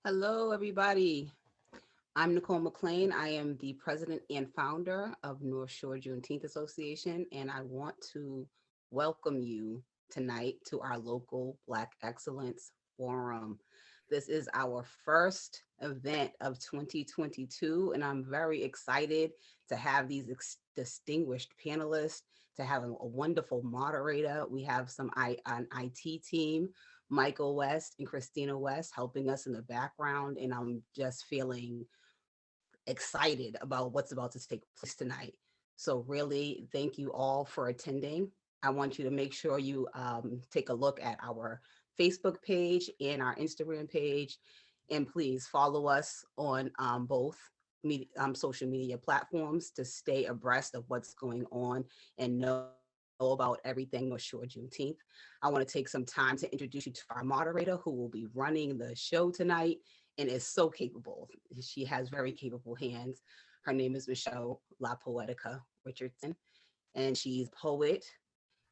Hello, everybody. I'm Nicole McLean. I am the president and founder of North Shore Juneteenth Association, and I want to welcome you tonight to our local Black Excellence Forum. This is our first event of 2022, and I'm very excited to have these distinguished panelists, to have a wonderful moderator. We have an IT team, Michael West and Christina West, helping us in the background, and I'm just feeling excited about what's about to take place tonight. So really, thank you all for attending. I want you to make sure you take a look at our Facebook page and our Instagram page, and please follow us on both social media platforms to stay abreast of what's going on and know about everything North Shore Juneteenth. I want to take some time to introduce you to our moderator who will be running the show tonight and is so capable. She has very capable hands. Her name is Michelle La Poetica Richardson, and she's a poet.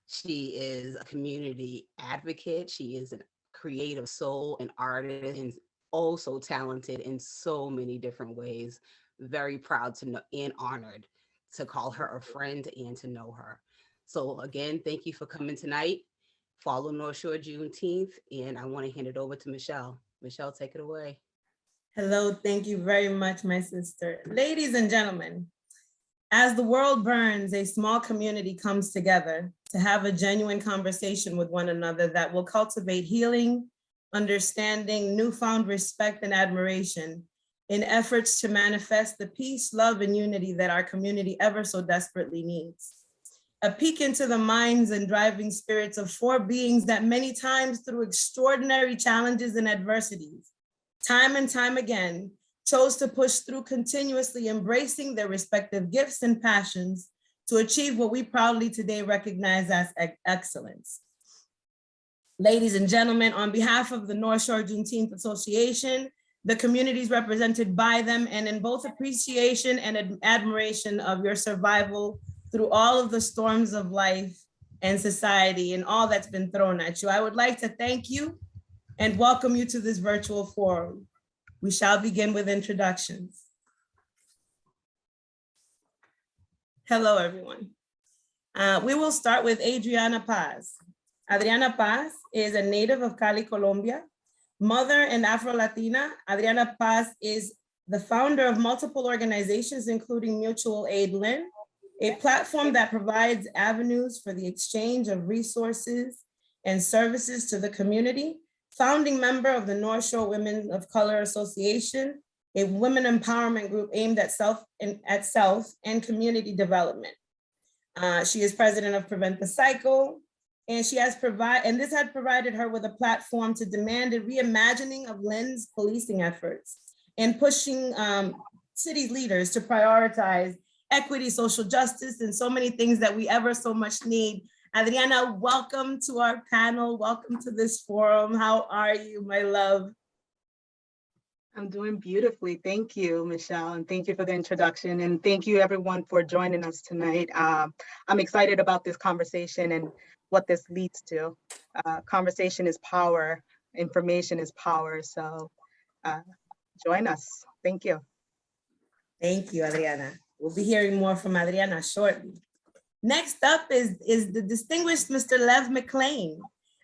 She is a community advocate. She is a creative soul, an artist, and also talented in so many different ways. Very proud to know and honored to call her a friend and to know her. So again, thank you for coming tonight. Follow North Shore Juneteenth, and I want to hand it over to Michelle. Michelle, take it away. Hello, thank you very much, my sister. Ladies and gentlemen, as the world burns, a small community comes together to have a genuine conversation with one another that will cultivate healing, understanding, newfound respect and admiration in efforts to manifest the peace, love, and unity that our community ever so desperately needs. A peek into the minds and driving spirits of four beings that many times through extraordinary challenges and adversities, time and time again, chose to push through, continuously embracing their respective gifts and passions to achieve what we proudly today recognize as excellence. Ladies and gentlemen, on behalf of the North Shore Juneteenth Association, the communities represented by them, and in both appreciation and admiration of your survival through all of the storms of life and society and all that's been thrown at you, I would like to thank you and welcome you to this virtual forum. We shall begin with introductions. Hello, everyone. We will start with Adriana Paz. Adriana Paz is a native of Cali, Colombia. Mother and Afro-Latina, Adriana Paz is the founder of multiple organizations, including Mutual Aid Lynn, a platform that provides avenues for the exchange of resources and services to the community, founding member of the North Shore Women of Color Association, a women empowerment group aimed at self and community development. She is president of Prevent the Cycle, and she has this had provided her with a platform to demand a reimagining of Lynn's policing efforts and pushing city leaders to prioritize equity, social justice, and so many things that we ever so much need. Adriana, welcome to our panel. Welcome to this forum. How are you, my love? I'm doing beautifully. Thank you, Michelle, and thank you for the introduction. And thank you everyone for joining us tonight. I'm excited about this conversation and what this leads to. Conversation is power, information is power. So join us. Thank you. Thank you, Adriana. We'll be hearing more from Adriana shortly. Next up is the distinguished Mr. Lev Maclean,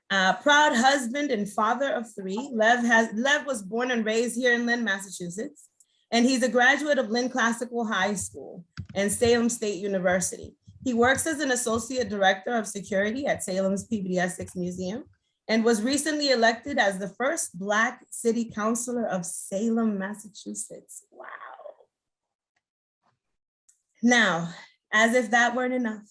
proud husband and father of three. Lev was born and raised here in Lynn, Massachusetts, and he's a graduate of Lynn Classical High School and Salem State University. He works as an associate director of security at Salem's Peabody Essex Museum and was recently elected as the first Black city councilor of Salem, Massachusetts. Wow. Now, as if that weren't enough,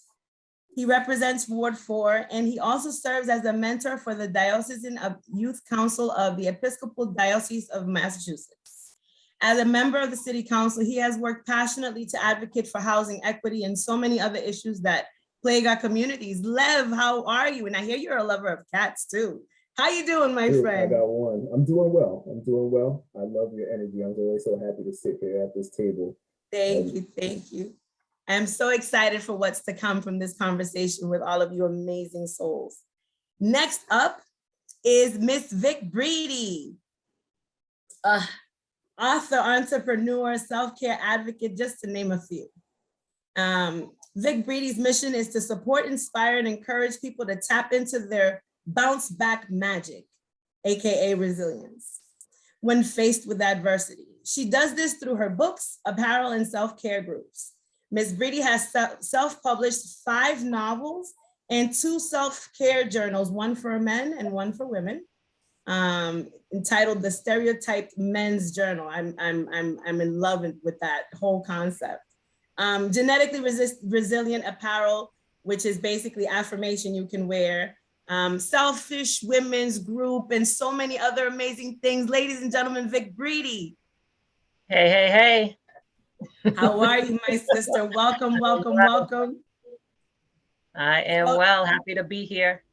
he represents Ward 4, and he also serves as a mentor for the Diocesan Youth Council of the Episcopal Diocese of Massachusetts. As a member of the City Council, he has worked passionately to advocate for housing equity and so many other issues that plague our communities. Lev, how are you? And I hear you're a lover of cats too. How you doing, my friend? I got one. I'm doing well. I love your energy. I'm always so happy to sit here at this table. Thank you. I'm so excited for what's to come from this conversation with all of you amazing souls. Next up is Miss Vic Brady. author, entrepreneur, self-care advocate, just to name a few. Vic Brady's mission is to support, inspire, and encourage people to tap into their bounce back magic, AKA resilience, when faced with adversity. She does this through her books, apparel, and self-care groups. Ms. Brady has self-published 5 novels and 2 self-care journals, one for men and one for women, entitled The Stereotyped Men's Journal. I'm in love with that whole concept. Genetically resilient apparel, which is basically affirmation you can wear. Selfish Women's Group, and so many other amazing things. Ladies and gentlemen, Vic Brady. Hey, hey, hey. How are you, my sister? Welcome, welcome, welcome. I am well, happy to be here.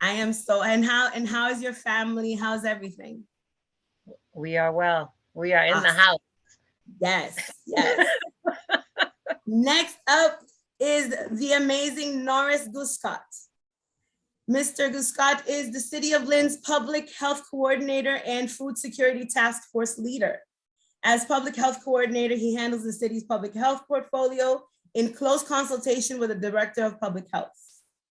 I am so, and how is your family? How's everything? We are well. We are in the house. Yes, yes. Next up is the amazing Norris Guscott. Mr. Guscott is the City of Lynn's Public Health Coordinator and Food Security Task Force leader. As Public Health Coordinator, he handles the city's public health portfolio in close consultation with the Director of Public Health.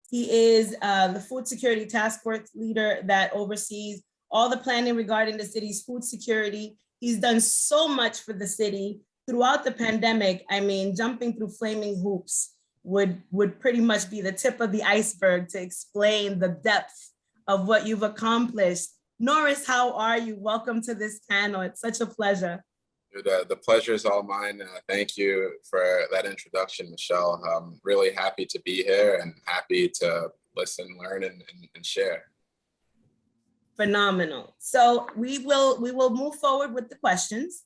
He is the Food Security Task Force leader that oversees all the planning regarding the city's food security. He's done so much for the city throughout the pandemic. I mean, jumping through flaming hoops would pretty much be the tip of the iceberg to explain the depth of what you've accomplished. Norris, how are you? Welcome to this panel. It's such a pleasure. The pleasure is all mine. Thank you for that introduction, Michelle. I'm really happy to be here and happy to listen, learn, and share. Phenomenal. So we will move forward with the questions.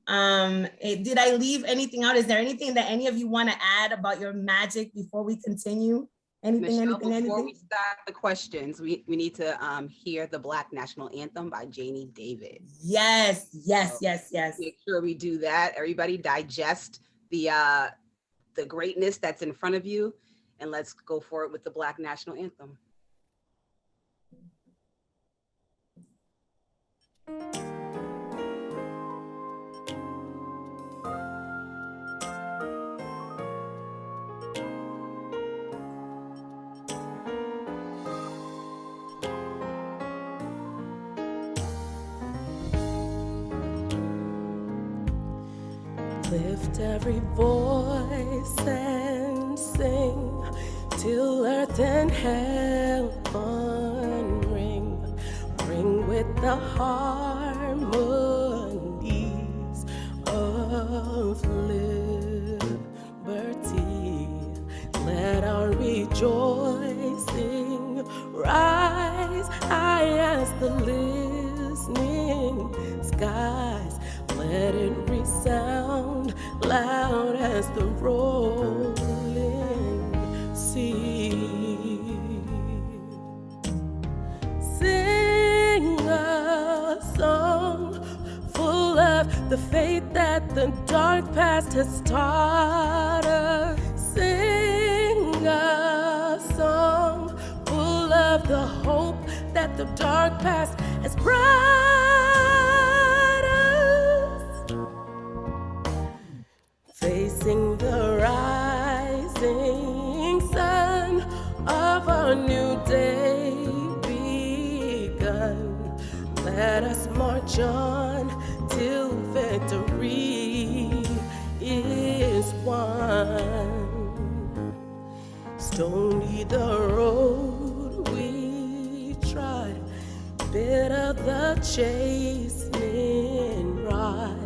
Did I leave anything out? Is there anything that any of you want to add about your magic before we continue? Michelle, before we start the questions, we need to hear the Black National Anthem by Janie David. Yes, yes, yes, yes. Make sure we do that. Everybody digest the greatness that's in front of you, and let's go for it with the Black National Anthem. Lift every voice and sing till earth and heaven ring. Ring with the harmonies of liberty. Let our rejoicing rise high as the listening skies. Let it resound loud as the rolling sea. Sing a song full of the faith that the dark past has taught us. Sing a song full of the hope that the dark past has brought. Facing the rising sun of our new day begun. Let us march on till victory is won. Stony the road we trod, bitter the chastening rod.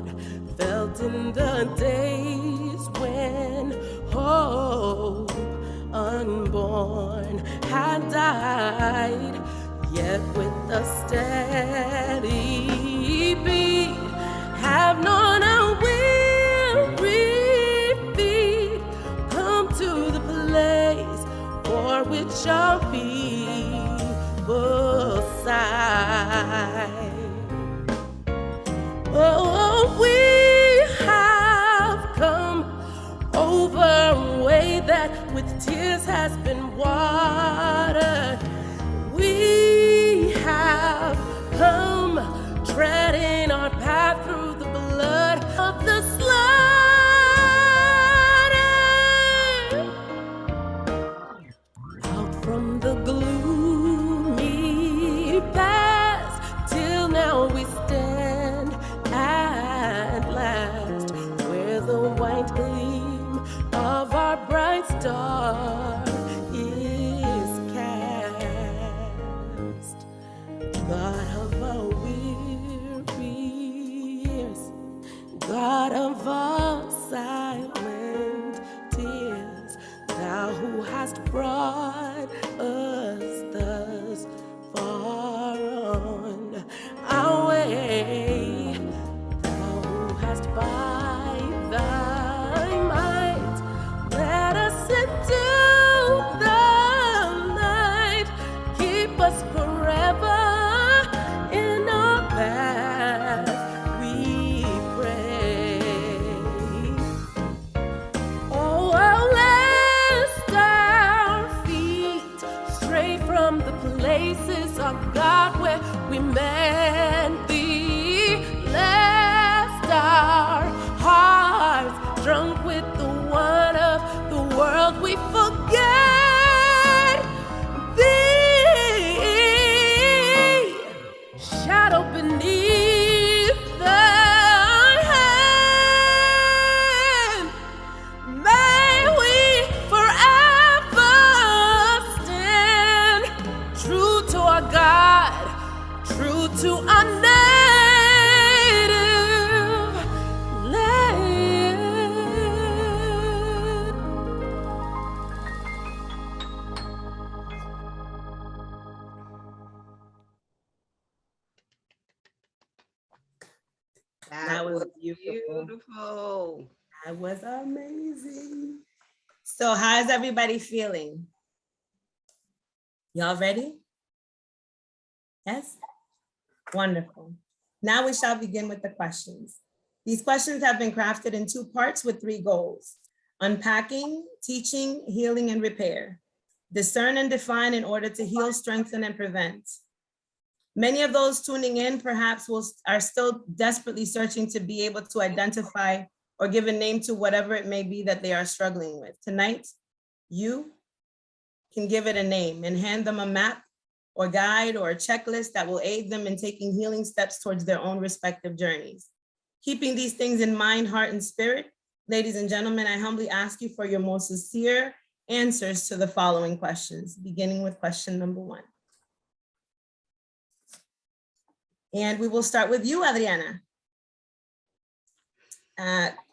Felt in the days when hope unborn had died, yet with a steady beat have known a weary feet come to the place for which our people sigh. Oh, we have come over a way that with tears has been watered. We have come treading our path star is cast. God of our weary years, God of our silent tears, thou who hast brought us thus far on our way, thou who hast by thy might led us into the night, keep us forever in our path, we pray. Oh, lest our feet stray from the places of God where we met thee, lest our hearts drunk with the wine of the world we forget thee, shadow beneath thy hand. May we forever stand true to our God, true to our native land. That was beautiful. beautiful. That was amazing. So how is everybody feeling? Y'all ready? Yes? Wonderful. Now we shall begin with the questions. These questions have been crafted in 2 parts with 3 goals: unpacking, teaching, healing, and repair. Discern and define in order to heal, strengthen, and prevent. Many of those tuning in perhaps are still desperately searching to be able to identify or give a name to whatever it may be that they are struggling with. Tonight, you can give it a name and hand them a map or guide or a checklist that will aid them in taking healing steps towards their own respective journeys. Keeping these things in mind, heart, and spirit, ladies and gentlemen, I humbly ask you for your most sincere answers to the following questions, beginning with question number 1. And we will start with you, Adriana.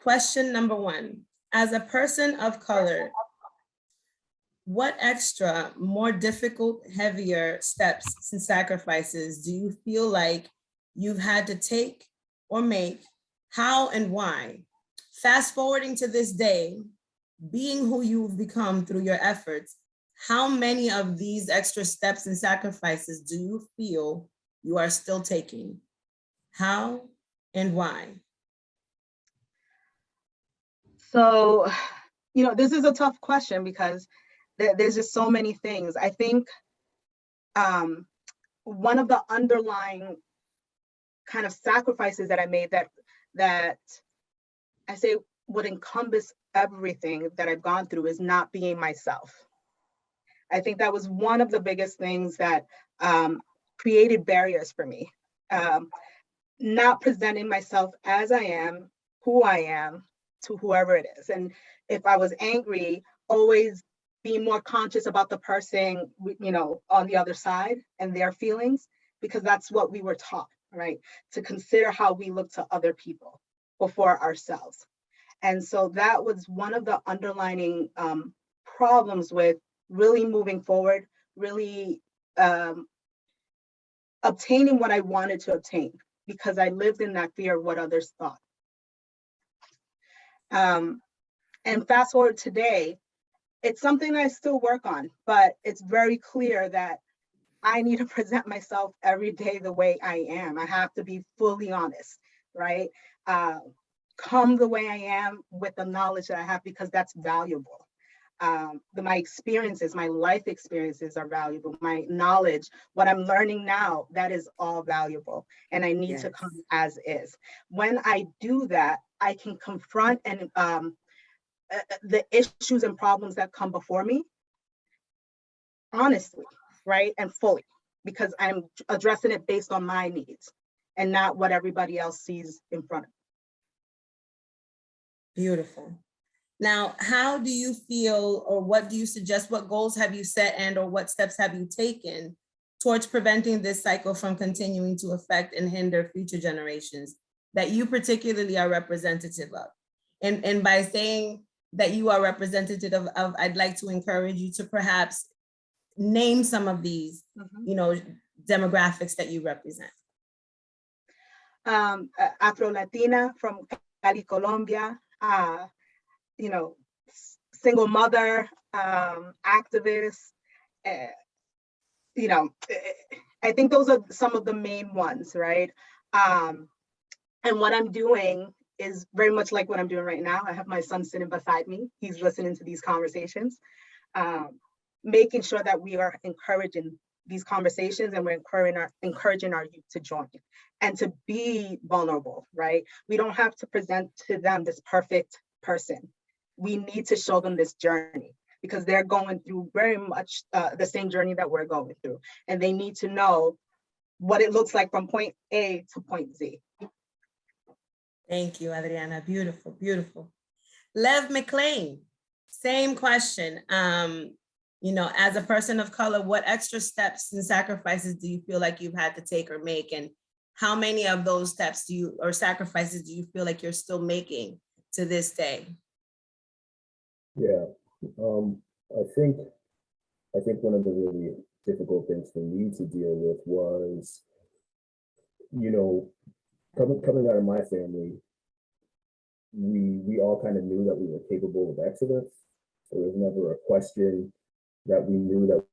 Question number 1, as a person of color, what extra, more difficult, heavier steps and sacrifices do you feel like you've had to take or make? How and why? Fast forwarding to this day, being who you've become through your efforts, how many of these extra steps and sacrifices do you feel you are still taking? How and why? So, this is a tough question because there's just so many things. I think one of the underlying kind of sacrifices that I made that I say would encompass everything that I've gone through is not being myself. I think that was one of the biggest things that created barriers for me. Not presenting myself as I am, who I am, to whoever it is. And if I was angry, always being more conscious about the person, on the other side and their feelings, because that's what we were taught, right? To consider how we look to other people before ourselves. And so that was one of the underlining problems with really moving forward, really obtaining what I wanted to obtain, because I lived in that fear of what others thought. And fast forward today, it's something I still work on, but it's very clear that I need to present myself every day the way I am. I have to be fully honest, right? Come the way I am with the knowledge that I have, because that's valuable. My experiences, my life experiences are valuable. My knowledge, what I'm learning now, that is all valuable. And I need to come as is. When I do that, I can confront and the issues and problems that come before me honestly, right? And fully, because I'm addressing it based on my needs and not what everybody else sees in front of me. Beautiful. Now, how do you feel, or what do you suggest, what goals have you set and or what steps have you taken towards preventing this cycle from continuing to affect and hinder future generations that you particularly are representative of? And by saying that you are representative of, I'd like to encourage you to perhaps name some of these, demographics that you represent. Afro-Latina from Cali, Colombia, single mother, activist, I think those are some of the main ones, right? And what I'm doing is very much like what I'm doing right now. I have my son sitting beside me. He's listening to these conversations, making sure that we are encouraging these conversations and we're encouraging our youth to join and to be vulnerable, right? We don't have to present to them this perfect person. We need to show them this journey because they're going through very much the same journey that we're going through. And they need to know what it looks like from point A to point Z. Thank you, Adriana. Beautiful, beautiful. Lev Maclean, same question. As a person of color, what extra steps and sacrifices do you feel like you've had to take or make? And how many of those steps or sacrifices do you feel like you're still making to this day? Yeah, I think one of the really difficult things for me to deal with was, coming out of my family, we all kind of knew that we were capable of excellence. There was never a question that we knew that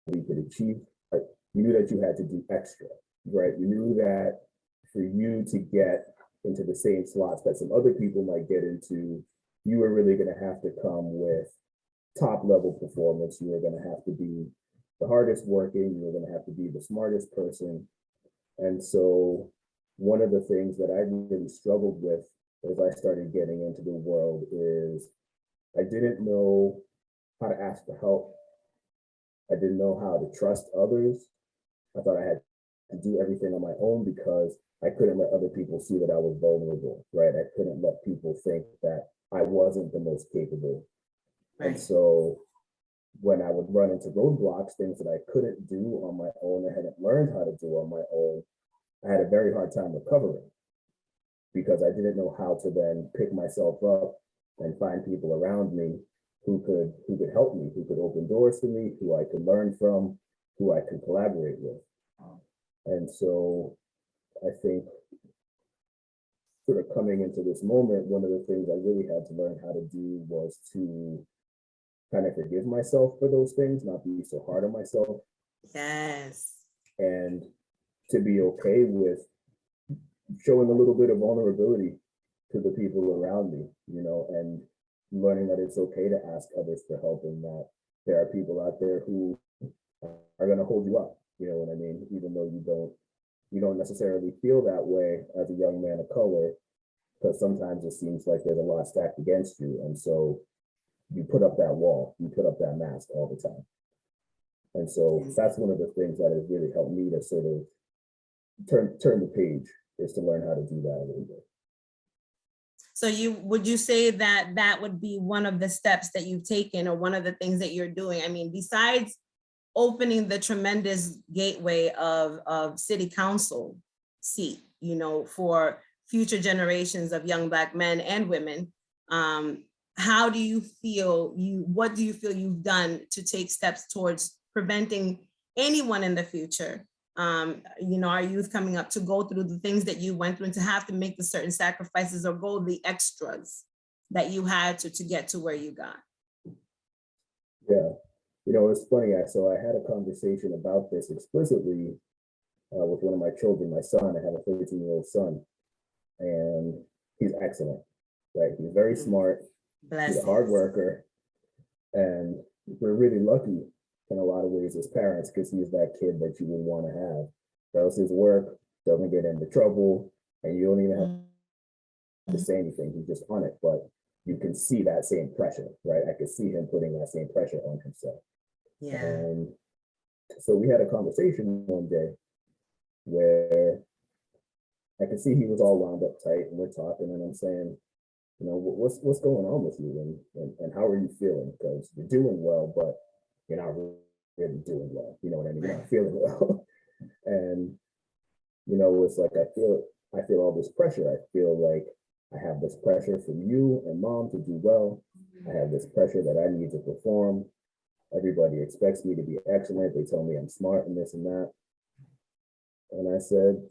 we could achieve. Like, you knew that you had to do extra, right? You knew that for you to get into the same slots that some other people might get into, you were really going to have to come with top level performance. You were going to have to be the hardest working. You were going to have to be the smartest person. And so one of the things that I really struggled with as I started getting into the world is I didn't know how to ask for help. I didn't know how to trust others. I thought I had to do everything on my own because I couldn't let other people see that I was vulnerable, right? I couldn't let people think that I wasn't the most capable. Right. And so when I would run into roadblocks, things that I couldn't do on my own, I hadn't learned how to do on my own, I had a very hard time recovering because I didn't know how to then pick myself up and find people around me who could help me, who could open doors for me, who I could learn from, who I could collaborate with. And so I think sort of coming into this moment, one of the things I really had to learn how to do was to kind of forgive myself for those things, not be so hard on myself. Yes. And to be okay with showing a little bit of vulnerability to the people around me, and learning that it's okay to ask others for help and that there are people out there who are going to hold you up, you know what I mean? Even though you don't necessarily feel that way as a young man of color, because sometimes it seems like there's a lot stacked against you. And so you put up that wall, you put up that mask all the time. And so that's one of the things that has really helped me to sort of turn the page, is to learn how to do that a little bit. So would you say that would be one of the steps that you've taken, or one of the things that you're doing? I mean, besides opening the tremendous gateway of city council seat, for future generations of young Black men and women, how do you feel what do you feel you've done to take steps towards preventing anyone in the future, our youth coming up, to go through the things that you went through and to have to make the certain sacrifices or go the extras that you had to get to where you got? Yeah, it's funny. So I had a conversation about this explicitly with one of my children, my son. I have a 13-year-old son, and he's excellent, right? He's very smart. He's a hard worker, and we're really lucky in a lot of ways as parents, because he's that kid that you would want to have. Does his work, doesn't get into trouble, and you don't even have to say anything. He's just on it, but you can see that same pressure, right? I could see him putting that same pressure on himself. Yeah. And so we had a conversation one day where I could see he was all wound up tight, and we're talking, and I'm saying, what's going on with you, and how are you feeling? Because you're doing well, but you're not really doing well. You know what I mean? You're not feeling well. And it's like I feel all this pressure. I feel like I have this pressure from you and mom to do well. I have this pressure that I need to perform. Everybody expects me to be excellent. They tell me I'm smart and this and that. And I said,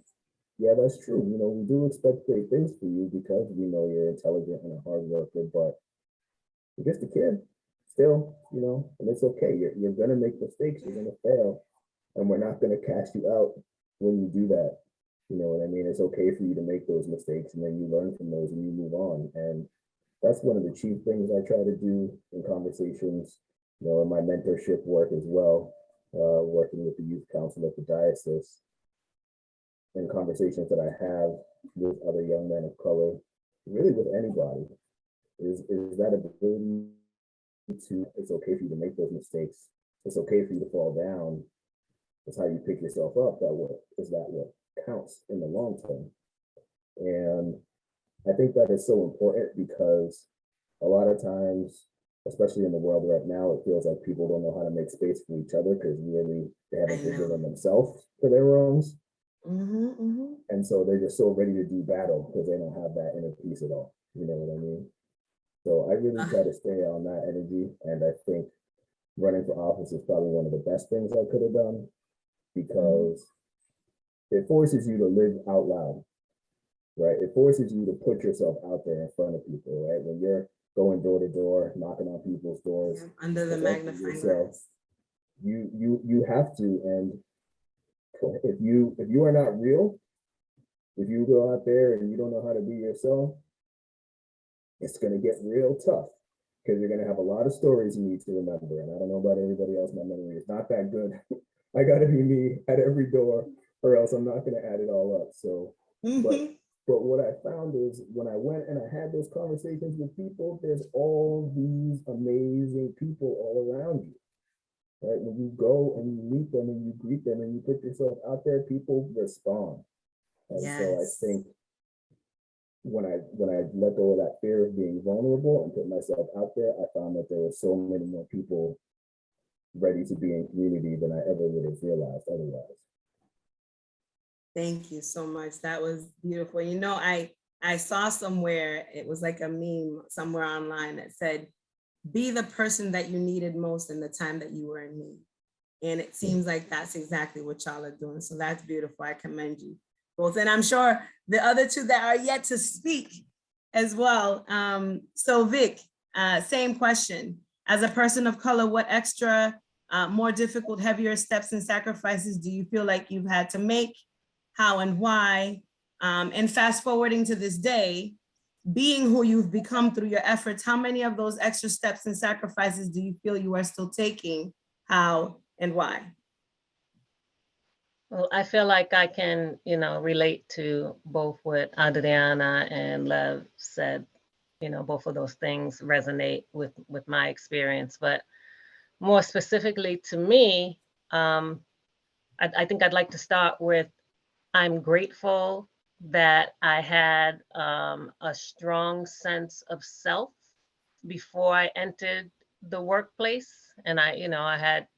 yeah, that's true. We do expect great things for you because we know you're intelligent and a hard worker, but you're just a kid still, and it's okay. You're going to make mistakes. You're going to fail. And we're not going to cast you out when you do that. You know what I mean? It's okay for you to make those mistakes, and then you learn from those and you move on. And that's one of the chief things I try to do in conversations, in my mentorship work as well, working with the youth council at the diocese, in conversations that I have with other young men of color, really with anybody, is that ability to, it's okay for you to make those mistakes. It's okay for you to fall down. It's how you pick yourself up that what counts in the long term. And I think that is so important because a lot of times, especially in the world right now, it feels like people don't know how to make space for each other because really they haven't forgiven themselves for their wrongs. And so they're just so ready to do battle because they don't have that inner peace at all. You know what I mean? So I really try to stay on that energy. And I think running for office is probably one of the best things I could have done because it forces you to live out loud, right? It forces you to put yourself out there in front of people, right? When you're going door to door, knocking on people's doors, under the magnifying glass, you have to. And if you are not real, if you go out there and you don't know how to be yourself, it's going to get real tough because you're going to have a lot of stories you need to remember. And I don't know about everybody else, my memory is not that good. I got to be me at every door, or else I'm not going to add it all up. So, but what I found is when I went and I had those conversations with people, there's all these amazing people all around you. Right? When you go and you meet them and you greet them and you put yourself out there, people respond. And so I think when I let go of that fear of being vulnerable and put myself out there, I found that there were so many more people ready to be in community than I ever would have realized otherwise. Thank you so much. That was beautiful. I saw somewhere, it was like a meme somewhere online that said, be the person that you needed most in the time that you were in need. And it seems like that's exactly what y'all are doing. So that's beautiful. I commend you both. And I'm sure the other two that are yet to speak as well. So Vic, same question. As a person of color, what extra, more difficult, heavier steps and sacrifices do you feel like you've had to make? How and why? And fast forwarding to this day, being who you've become through your efforts, how many of those extra steps and sacrifices do you feel you are still taking? How and why? Well, I feel like I can, relate to both what Adriana and Lev said. Both of those things resonate with my experience. But more specifically to me, I think I'd like to start with, I'm grateful that I had a strong sense of self before I entered the workplace. And I had,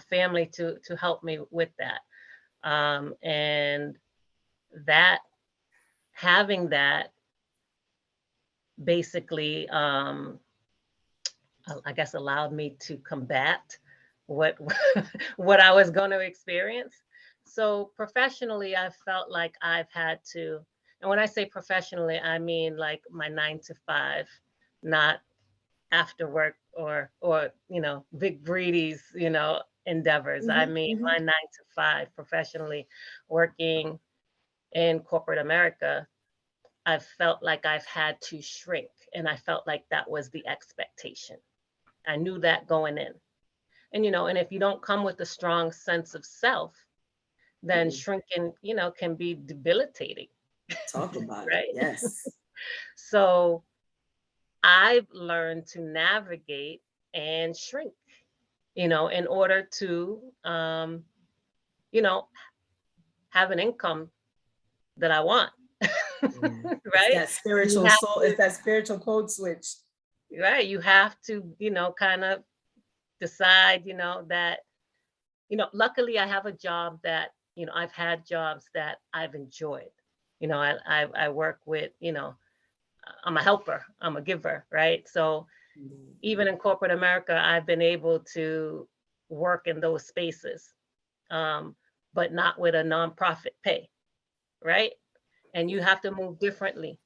family to help me with that. And that, having that basically, I guess, allowed me to combat what what I was going to experience. So professionally, I felt like I've had to, and when I say professionally, I mean like my 9 to 5, not after work or Vic Brady's, endeavors. I mean my 9 to 5 professionally, working in corporate America. I've felt like I've had to shrink, and I felt like that was the expectation. I knew that going in. And and if you don't come with a strong sense of self, then shrinking, can be debilitating. Talk about right? it. Yes. So I've learned to navigate and shrink, in order to, have an income that I want. It's right? that spiritual You have soul, to- it's that spiritual code switch. right. You have to, kind of decide, that, luckily I have a job that, I've had jobs that I've enjoyed. I work with, I'm a helper, I'm a giver, right? So even in corporate America, I've been able to work in those spaces, but not with a nonprofit pay, right? And you have to move differently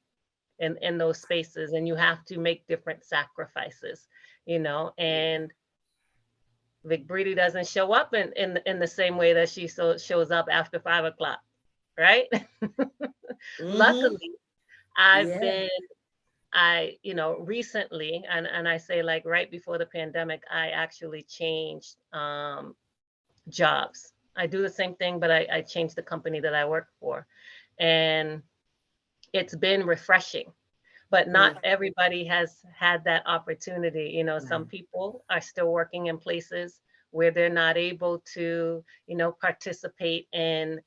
in those spaces, and you have to make different sacrifices, and Vic Brady doesn't show up in the same way that she shows up after 5 o'clock, right? Luckily, I've been, recently, and I say like right before the pandemic, I actually changed jobs. I do the same thing, but I changed the company that I work for. And it's been refreshing, but not everybody has had that opportunity. Some people are still working in places where they're not able to, participate in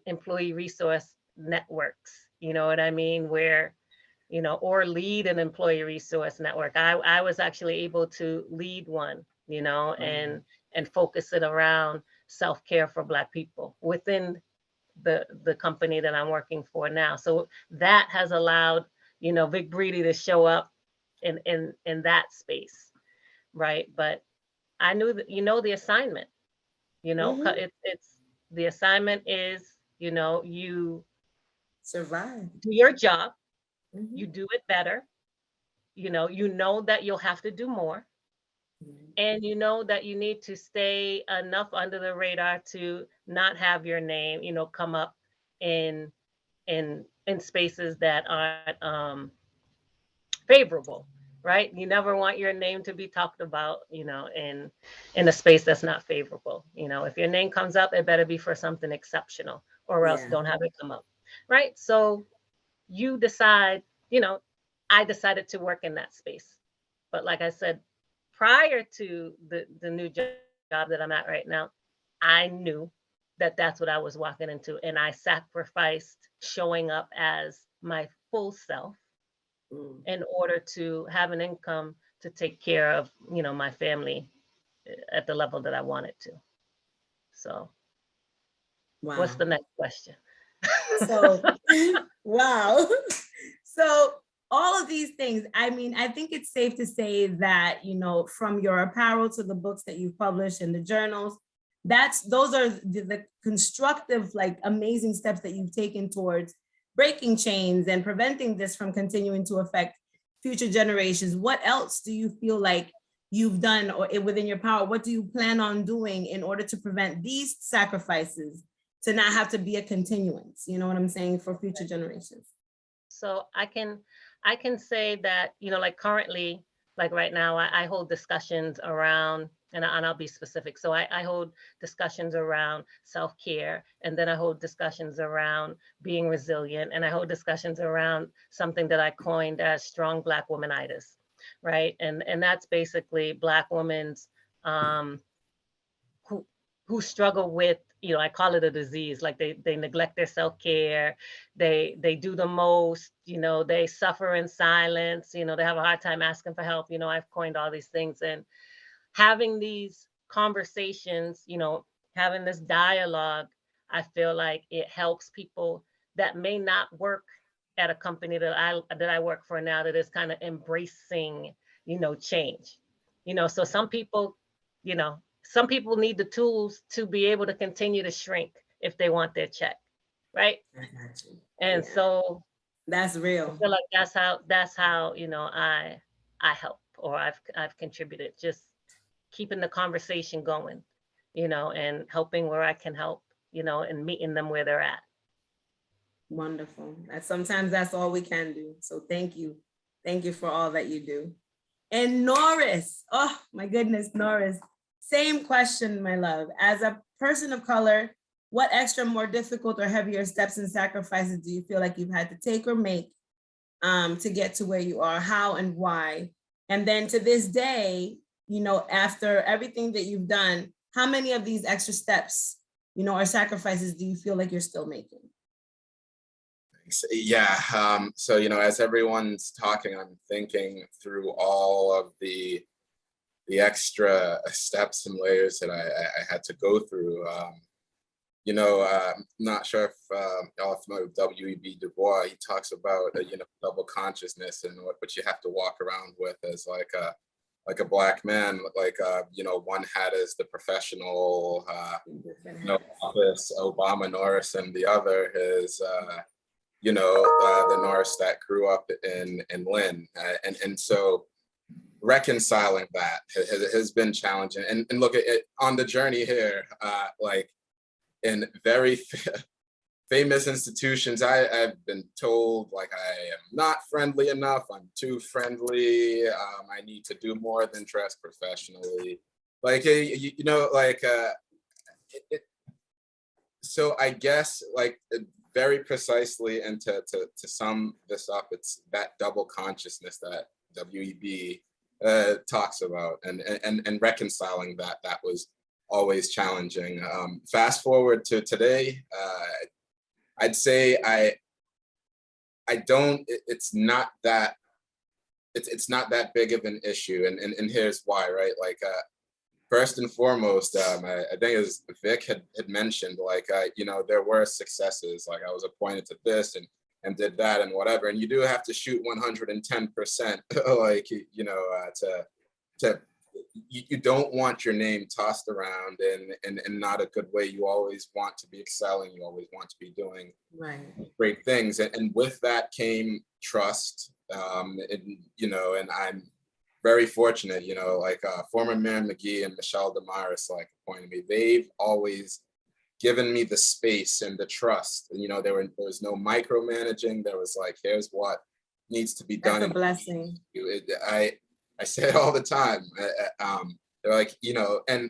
employee resource networks, you know what I mean? Where, or lead an employee resource network. I was actually able to lead one, and focus it around self-care for Black people within the company that I'm working for now. So that has allowed, Vic Brady to show up in that space, right? But I knew that, the assignment, it's the assignment is, you Survive. do your job, you do it better, you know that you'll have to do more, and you know that you need to stay enough under the radar to not have your name, come up in spaces that aren't favorable, right? You never want your name to be talked about, in a space that's not favorable. If your name comes up, it better be for something exceptional, or else don't have it come up, right? So you decide, I decided to work in that space. But like I said, prior to the new job that I'm at right now, I knew that that's what I was walking into. And I sacrificed showing up as my full self in order to have an income to take care of, my family at the level that I wanted to. So what's the next question? So, wow. So all of these things, I mean, I think it's safe to say that, from your apparel to the books that you've published and the journals, those are the constructive, like amazing steps that you've taken towards breaking chains and preventing this from continuing to affect future generations. What else do you feel like you've done or within your power? What do you plan on doing in order to prevent these sacrifices to not have to be a continuance? You know what I'm saying? For future generations. So I can say that, like currently, like right now, I hold discussions around, and I'll be specific. So I hold discussions around self-care, and then I hold discussions around being resilient, and I hold discussions around something that I coined as strong Black womanitis, right? And that's basically Black women's who struggle with, I call it a disease, like they neglect their self-care, they do the most, they suffer in silence, they have a hard time asking for help. I've coined all these things, and having these conversations, having this dialogue, I feel like it helps people that may not work at a company that I work for now, that is kind of embracing, change. So some people need the tools to be able to continue to shrink if they want their check, right? I got you. And so that's real. I feel like that's how I help, or I've contributed, just keeping the conversation going, and helping where I can help, and meeting them where they're at. Wonderful. Sometimes that's all we can do. So thank you. Thank you for all that you do. And Norris, oh my goodness, Norris, same question, my love. As a person of color, what extra, more difficult or heavier steps and sacrifices do you feel like you've had to take or make to get to where you are? How and why? And then to this day, after everything that you've done, how many of these extra steps, or sacrifices do you feel like you're still making? Yeah. So, as everyone's talking, I'm thinking through all of the extra steps and layers that I had to go through. Not sure if y'all are familiar with W.E.B. Du Bois. He talks about double consciousness and what you have to walk around with as like a Black man, like one hat is the professional office, Obama Norris, and the other is the Norris that grew up in Lynn, and so reconciling that has been challenging. And look at it on the journey here, like in very famous institutions, I've been told like I am not friendly enough, I'm too friendly, I need to do more than dress professionally. Like, so I guess like very precisely, and to sum this up, it's that double consciousness that WEB talks about, and reconciling that was always challenging. Fast forward to today, I'd say I don't. It's not that big of an issue, and here's why. Right, like first and foremost, I think as Vic had mentioned, like there were successes. Like I was appointed to this and did that and whatever, and you do have to shoot 110%. Like to you don't want your name tossed around in not a good way. You always want to be excelling. You always want to be doing great things. And with that came trust. And I'm very fortunate, like former Mayor McGee and Michelle Damaris, like appointed me. They've always given me the space and the trust. And, there was no micromanaging. There was like, here's what needs to be done. That's a blessing. I say it all the time. They're like, and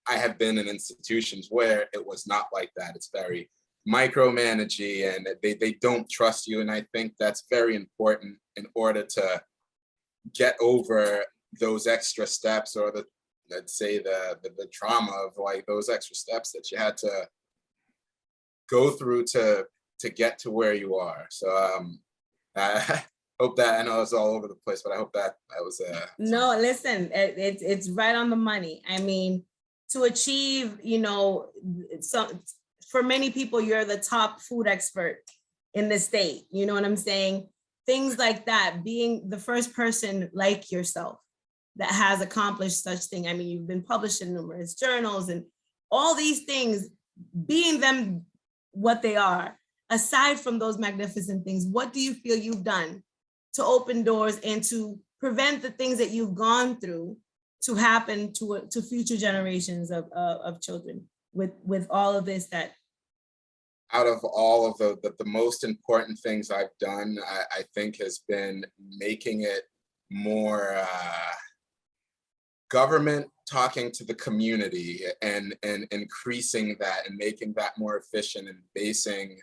I have been in institutions where it was not like that. It's very micromanaging, and they don't trust you. And I think that's very important in order to get over those extra steps, or let's say the trauma of like those extra steps that you had to go through to get to where you are. So hope that, I know it's all over the place, but I hope that was no, listen, it's right on the money. I mean, to achieve, for many people, you're the top food expert in the state. You know what I'm saying? Things like that, being the first person like yourself that has accomplished such thing. I mean, you've been published in numerous journals and all these things, being them what they are. Aside from those magnificent things, what do you feel you've done to open doors and to prevent the things that you've gone through to happen to future generations of children with all of this? That out of all of the most important things I've done, I think has been making it more government talking to the community and increasing that and making that more efficient, and basing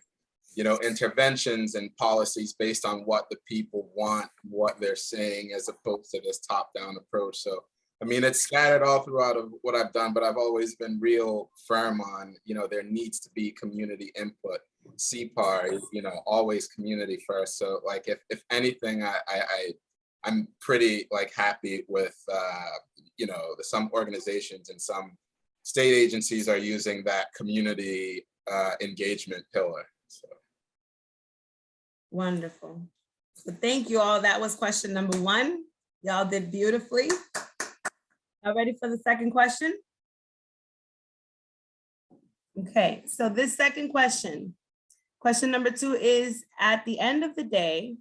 interventions and policies based on what the people want, what they're saying, as opposed to this top-down approach. So, I mean, it's scattered all throughout of what I've done, but I've always been real firm on, there needs to be community input. CPAR, always community first. So, like, if anything, I'm pretty like happy with, some organizations and some state agencies are using that community engagement pillar. So. Wonderful. So thank you all. That was question number 1. Y'all did beautifully. Y'all ready for the second question? Okay, so this second question number 2 is, at the end of the day,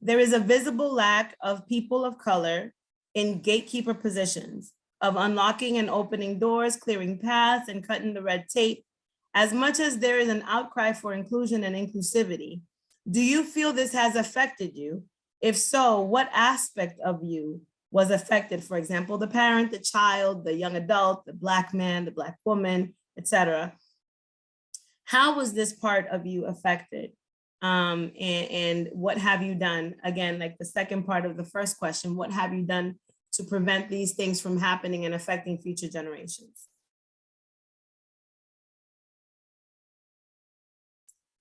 there is a visible lack of people of color in gatekeeper positions, of unlocking and opening doors, clearing paths, and cutting the red tape. As much as there is an outcry for inclusion and inclusivity, do you feel this has affected you? If so, what aspect of you was affected? For example, the parent, the child, the young adult, the Black man, the Black woman, etc. How was this part of you affected? And what have you done? Again, like the second part of the first question, what have you done to prevent these things from happening and affecting future generations?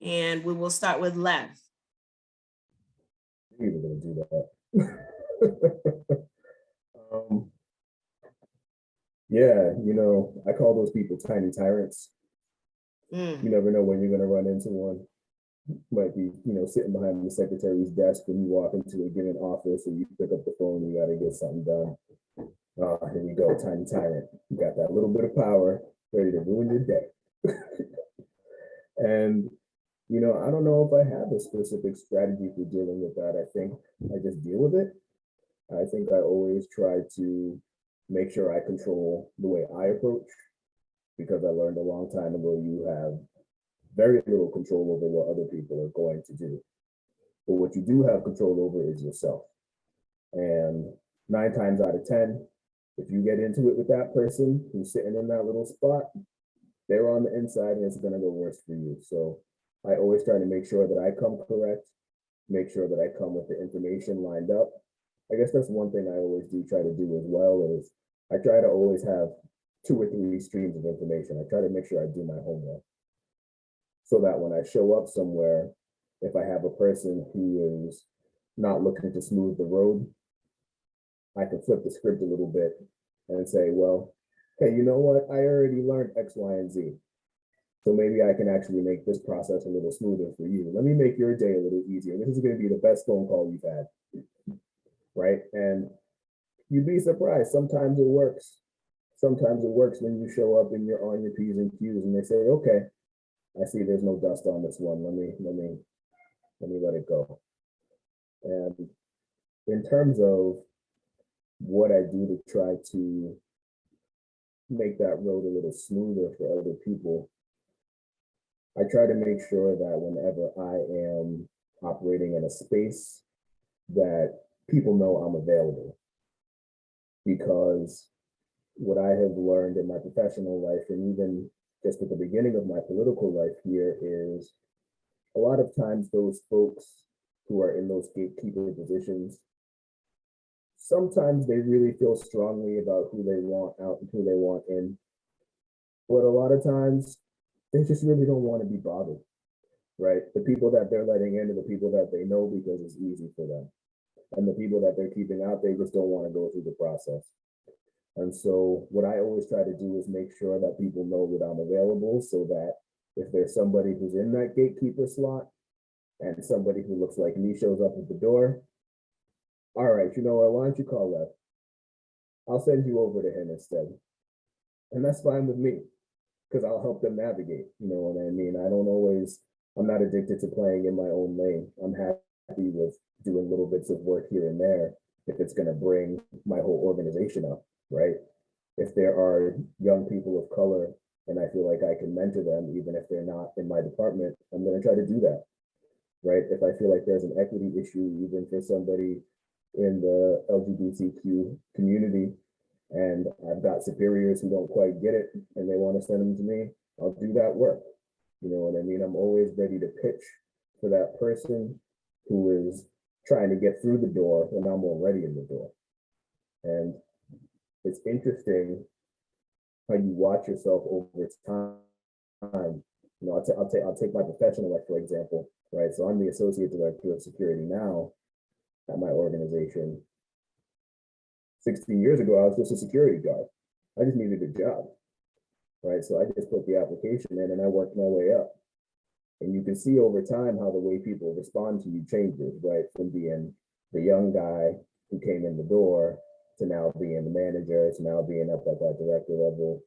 And we will start with Lev. You're even gonna do that. um, yeah, I call those people tiny tyrants. You never know when you're gonna run into one. Might be, sitting behind the secretary's desk when you walk into a given office and you pick up the phone, you gotta get something done. Here we go, tiny tyrant. You got that little bit of power ready to ruin your day. And, I don't know if I have a specific strategy for dealing with that. I think I just deal with it. I think I always try to make sure I control the way I approach, because I learned a long time ago you have very little control over what other people are going to do. But what you do have control over is yourself. And 9 times out of 10, if you get into it with that person who's sitting in that little spot, they're on the inside and it's gonna go worse for you. So I always try to make sure that I come correct, make sure that I come with the information lined up. I guess that's one thing I always do try to do as well, is I try to always have 2 or 3 streams of information. I try to make sure I do my homework, so that when I show up somewhere, if I have a person who is not looking to smooth the road, I can flip the script a little bit and say, well, hey, you know what? I already learned X, Y, and Z. So maybe I can actually make this process a little smoother for you. Let me make your day a little easier. This is going to be the best phone call you've had, right? And you'd be surprised. Sometimes it works. Sometimes it works when you show up and you're on your P's and Q's and they say, okay, I see there's no dust on this one. Let me let it go. And in terms of what I do to try to make that road a little smoother for other people, I try to make sure that whenever I am operating in a space, that people know I'm available. Because what I have learned in my professional life, and even just at the beginning of my political life here, is a lot of times those folks who are in those gatekeeper positions, sometimes they really feel strongly about who they want out and who they want in. But a lot of times they just really don't want to be bothered, right? The people that they're letting in are the people that they know because it's easy for them. And the people that they're keeping out, they just don't want to go through the process. And so what I always try to do is make sure that people know that I'm available, so that if there's somebody who's in that gatekeeper slot and somebody who looks like me shows up at the door, all right, you know what, why don't you call Lev? I'll send you over to him instead. And that's fine with me, because I'll help them navigate, you know what I mean? I'm not addicted to playing in my own lane. I'm happy with doing little bits of work here and there if it's gonna bring my whole organization up, right? If there are young people of color and I feel like I can mentor them, even if they're not in my department, I'm gonna try to do that, right? If I feel like there's an equity issue, even for somebody in the LGBTQ community, and I've got superiors who don't quite get it and they want to send them to me, I'll do that work. You know what I mean? I'm always ready to pitch for that person who is trying to get through the door when I'm already in the door. And it's interesting how you watch yourself over time. You know, I'll take my professional life, for example, right? So I'm the associate director of security now at my organization. 16 years ago, I was just a security guard. I just needed a job, right? So I just put the application in and I worked my way up. And you can see over time how the way people respond to you changes, right? From being the young guy who came in the door to now being the manager, to now being up at that director level.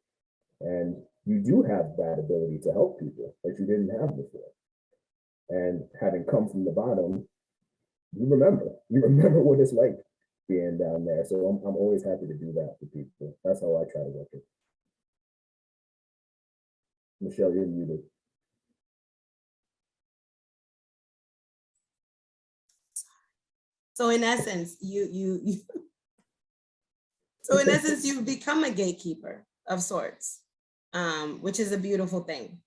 And you do have that ability to help people that you didn't have before. And having come from the bottom, you remember what it's like being down there. So I'm always happy to do that for people. That's how I try to work it. Michelle, you're muted. So in essence, you've become a gatekeeper of sorts, which is a beautiful thing.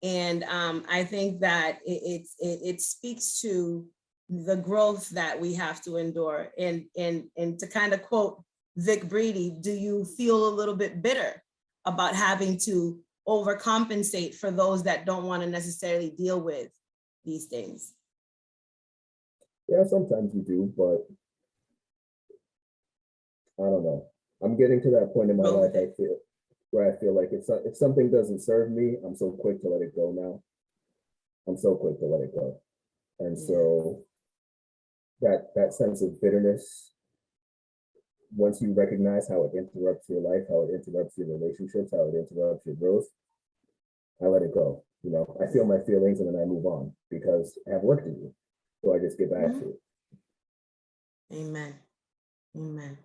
And I think that it speaks to the growth that we have to endure. And to kind of quote Vic Brady, do you feel a little bit bitter about having to overcompensate for those that don't want to necessarily deal with these things? Yeah, sometimes you do, but I don't know. I'm getting to that point in my life, I feel, where I feel like if something doesn't serve me, I'm so quick to let it go now. I'm so quick to let it go. And so that sense of bitterness, once you recognize how it interrupts your life, how it interrupts your relationships, how it interrupts your growth, I let it go. You know, I feel my feelings and then I move on because I have work to do. So I just get back to it. Amen. Amen.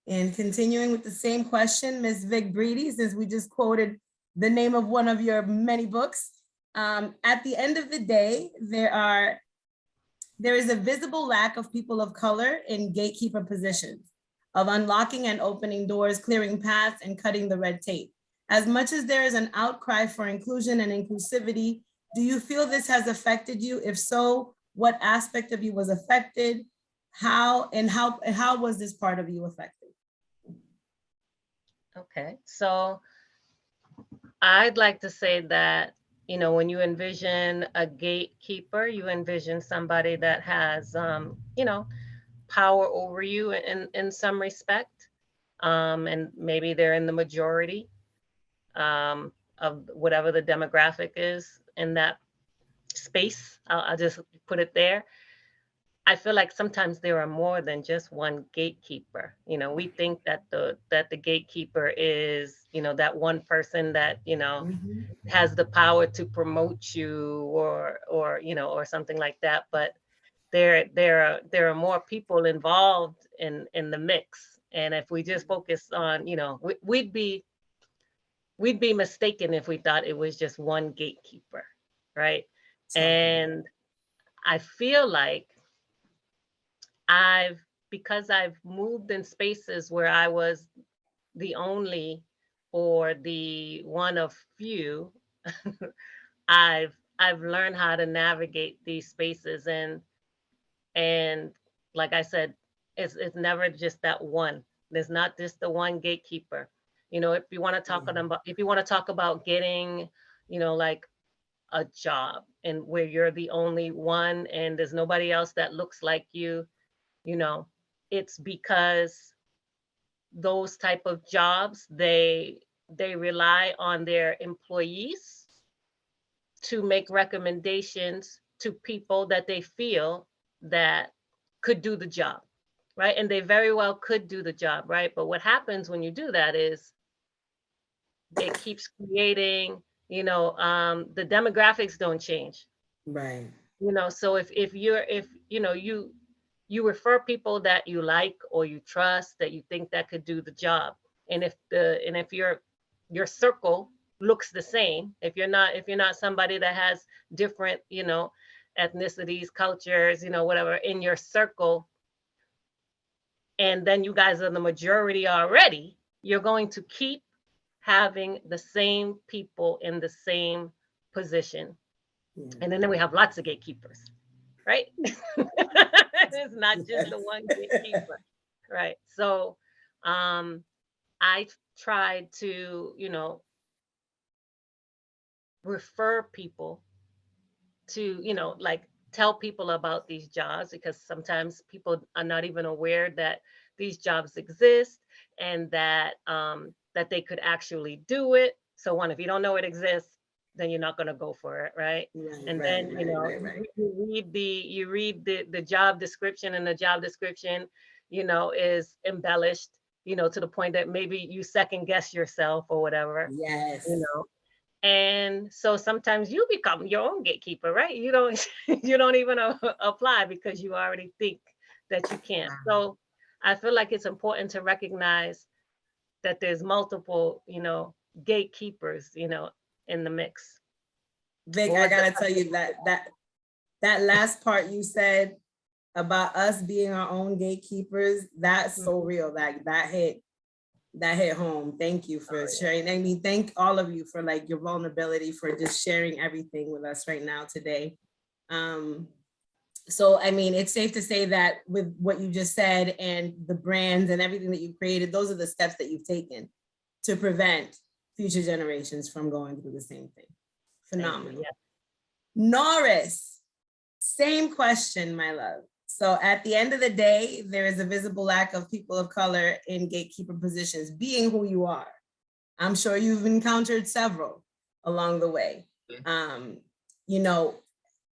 And continuing with the same question, Ms. Vic Brady, since we just quoted the name of one of your many books, at the end of the day, there is a visible lack of people of color in gatekeeper positions, of unlocking and opening doors, clearing paths, and cutting the red tape. As much as there is an outcry for inclusion and inclusivity, do you feel this has affected you? If so, what aspect of you was affected? How was this part of you affected? Okay, so I'd like to say that, you know, when you envision a gatekeeper, you envision somebody that has, you know, power over you in some respect, and maybe they're in the majority of whatever the demographic is in that space. I'll just put it there. I feel like sometimes there are more than just one gatekeeper. You know, we think that the gatekeeper is, you know, that one person that, you know, has the power to promote you or you know, or something like that. But there are more people involved in the mix. And if we just focus on, you know, we'd be mistaken if we thought it was just one gatekeeper, right? And I feel like because I've moved in spaces where I was the only or the one of few, I've learned how to navigate these spaces, and like I said, it's never just that one. There's not just the one gatekeeper. You know, if you want to talk about getting, you know, like a job and where you're the only one and there's nobody else that looks like you, you know, it's because those type of jobs, they rely on their employees to make recommendations to people that they feel that could do the job, right? And they very well could do the job, right? But what happens when you do that is it keeps creating, you know, the demographics don't change. Right. You know, so if you know, you refer people that you like or you trust that you think that could do the job. And if your circle looks the same, if you're not somebody that has different, you know, ethnicities, cultures, you know, whatever in your circle, and then you guys are the majority already, you're going to keep having the same people in the same position. And then we have lots of gatekeepers, right? It's not just the one gatekeeper, right? So I tried to, you know, refer people to, you know, like tell people about these jobs, because sometimes people are not even aware that these jobs exist and that that they could actually do it. So one, if you don't know it exists, then you're not going to go for it, right? And then you know, you read the job description, and the job description, you know, is embellished, you know, to the point that maybe you second guess yourself or whatever. Yes. You know, and so sometimes you become your own gatekeeper, right? You don't you don't even apply because you already think that you can't. So I feel like it's important to recognize that there's multiple, you know, gatekeepers, you know, in the mix. Vic, I gotta tell you that last part you said about us being our own gatekeepers, that's so real. That hit home. Thank you for sharing. I mean, thank all of you for like your vulnerability, for just sharing everything with us right now today. So, I mean, it's safe to say that with what you just said and the brands and everything that you've created, those are the steps that you've taken to prevent future generations from going through the same thing. Phenomenal. Norris, same question, my love. So at the end of the day, there is a visible lack of people of color in gatekeeper positions, being who you are. I'm sure you've encountered several along the way. You know,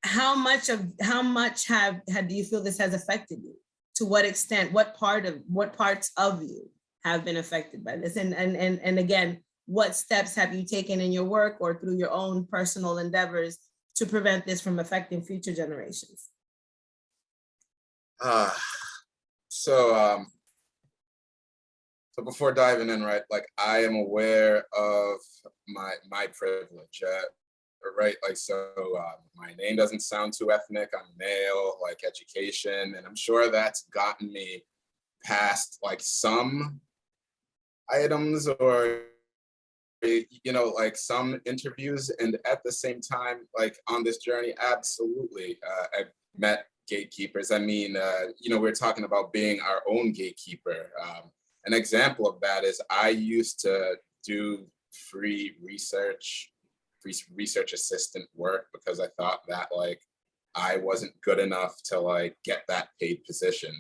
how much do you feel this has affected you? To what extent, what parts of you have been affected by this? And again, what steps have you taken in your work or through your own personal endeavors to prevent this from affecting future generations? So before diving in, right, like I am aware of my privilege, right? Like, so my name doesn't sound too ethnic. I'm male, like education, and I'm sure that's gotten me past like some items or, you know, like some interviews. And at the same time, like on this journey, absolutely, I've met gatekeepers. I mean, you know, we're talking about being our own gatekeeper. An example of that is I used to do free research assistant work because I thought that like I wasn't good enough to like get that paid position.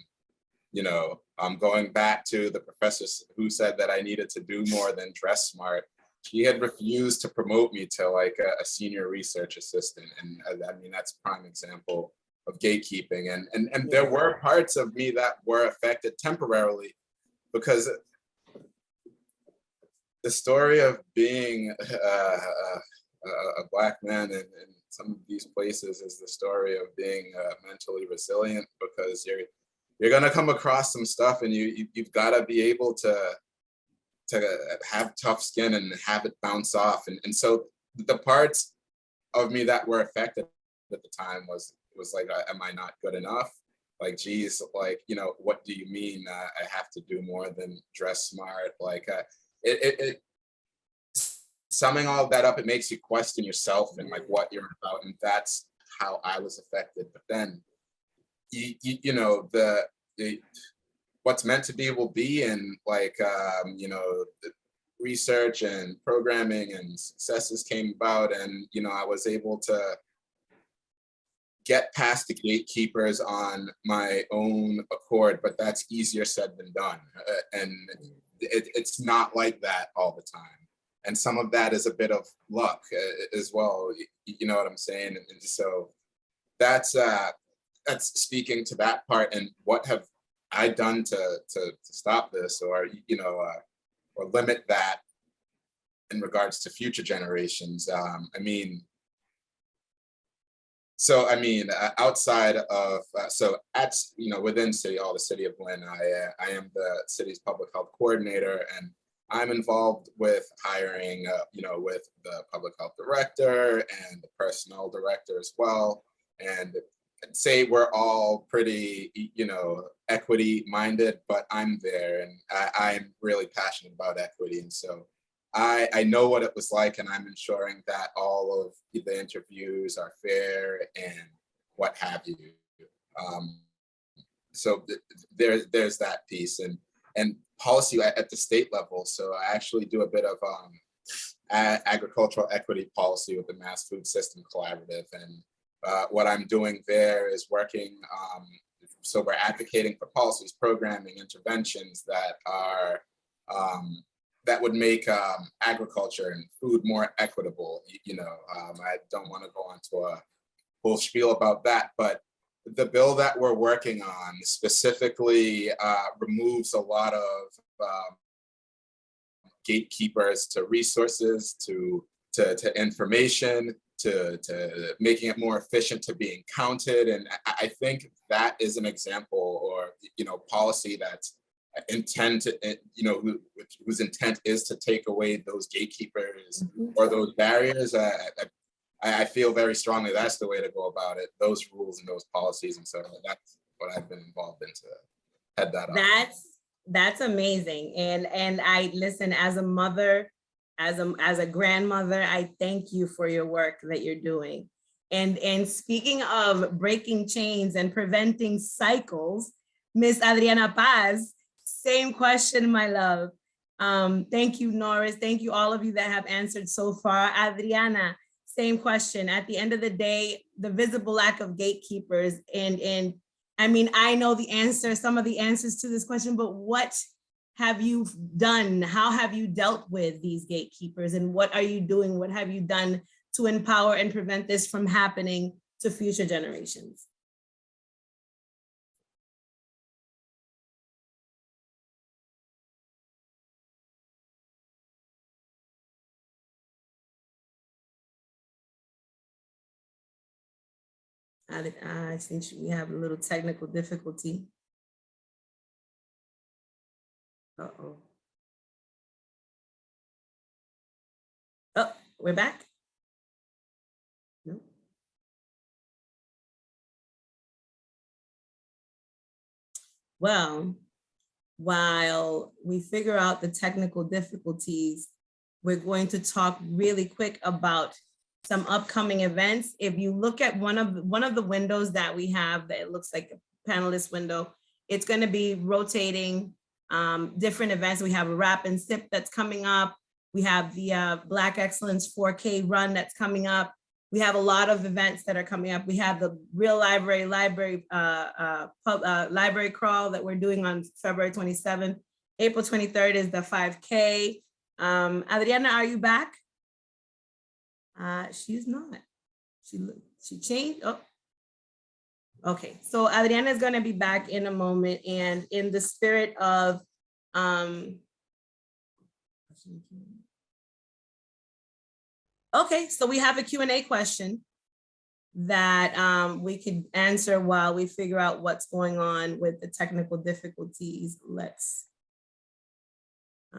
You know, I'm going back to the professor who said that I needed to do more than dress smart. She had refused to promote me to like a senior research assistant. And I mean, that's a prime example of gatekeeping. And there were parts of me that were affected temporarily because the story of being a Black man in some of these places is the story of being mentally resilient, because you're gonna come across some stuff and you've gotta be able to have tough skin and have it bounce off. And so the parts of me that were affected at the time was like, am I not good enough? Like, geez, like, you know, what do you mean I have to do more than dress smart? Like, summing all that up, it makes you question yourself and like what you're about. And that's how I was affected. But then, you know, the what's meant to be will be, and like, you know, the research and programming and successes came about, and, you know, I was able to get past the gatekeepers on my own accord, but that's easier said than done. And it's not like that all the time. And some of that is a bit of luck as well. You know what I'm saying? And so that's speaking to that part. And what have I done to stop this, or, you know, or limit that in regards to future generations? I mean, outside of, so at, you know, within City Hall, the City of Lynn, I am the city's public health coordinator, and I'm involved with hiring, you know, with the public health director and the personnel director as well. And I'd say we're all pretty, you know, equity minded, but I'm there, and I'm really passionate about equity. And so I know what it was like, and I'm ensuring that all of the interviews are fair and what have you. So there's that piece, and policy at the state level. So I actually do a bit of agricultural equity policy with the Mass Food System Collaborative. And what I'm doing there is working, so we're advocating for policies, programming, interventions that are, that would make agriculture and food more equitable. You know, I don't want to go into a whole spiel about that, but the bill that we're working on specifically removes a lot of gatekeepers to resources, to information, to making it more efficient, to being counted. And I think that is an example, or, you know, policy that's intent to, you know, whose intent is to take away those gatekeepers or those barriers. I feel very strongly that's the way to go about it, those rules and those policies. And so that's what I've been involved in to head that up. That's amazing. And I listen, as a mother, as a grandmother, I thank you for your work that you're doing. And speaking of breaking chains and preventing cycles, Miss Adriana Paz, same question, my love. Thank you, Norris. Thank you, all of you that have answered so far. Adriana, same question. At the end of the day, the visible lack of gatekeepers and I mean, I know the answer, some of the answers to this question, but what have you done? How have you dealt with these gatekeepers, and what are you doing? What have you done to empower and prevent this from happening to future generations? I think we have a little technical difficulty. Uh-oh. Oh, we're back? No. Well, while we figure out the technical difficulties, we're going to talk really quick about some upcoming events. If you look at one of the windows that we have, that it looks like a panelist window, it's going to be rotating different events. We have a Rap and Sip that's coming up. We have the Black Excellence 4K run that's coming up. We have a lot of events that are coming up. We have the Real Library crawl that we're doing on February 27th. April 23rd is the 5K. Adriana, are you back? She's not. She changed. Oh, okay. So Adriana is going to be back in a moment, and in the spirit of okay, so we have a Q&A question that we could answer while we figure out what's going on with the technical difficulties. Let's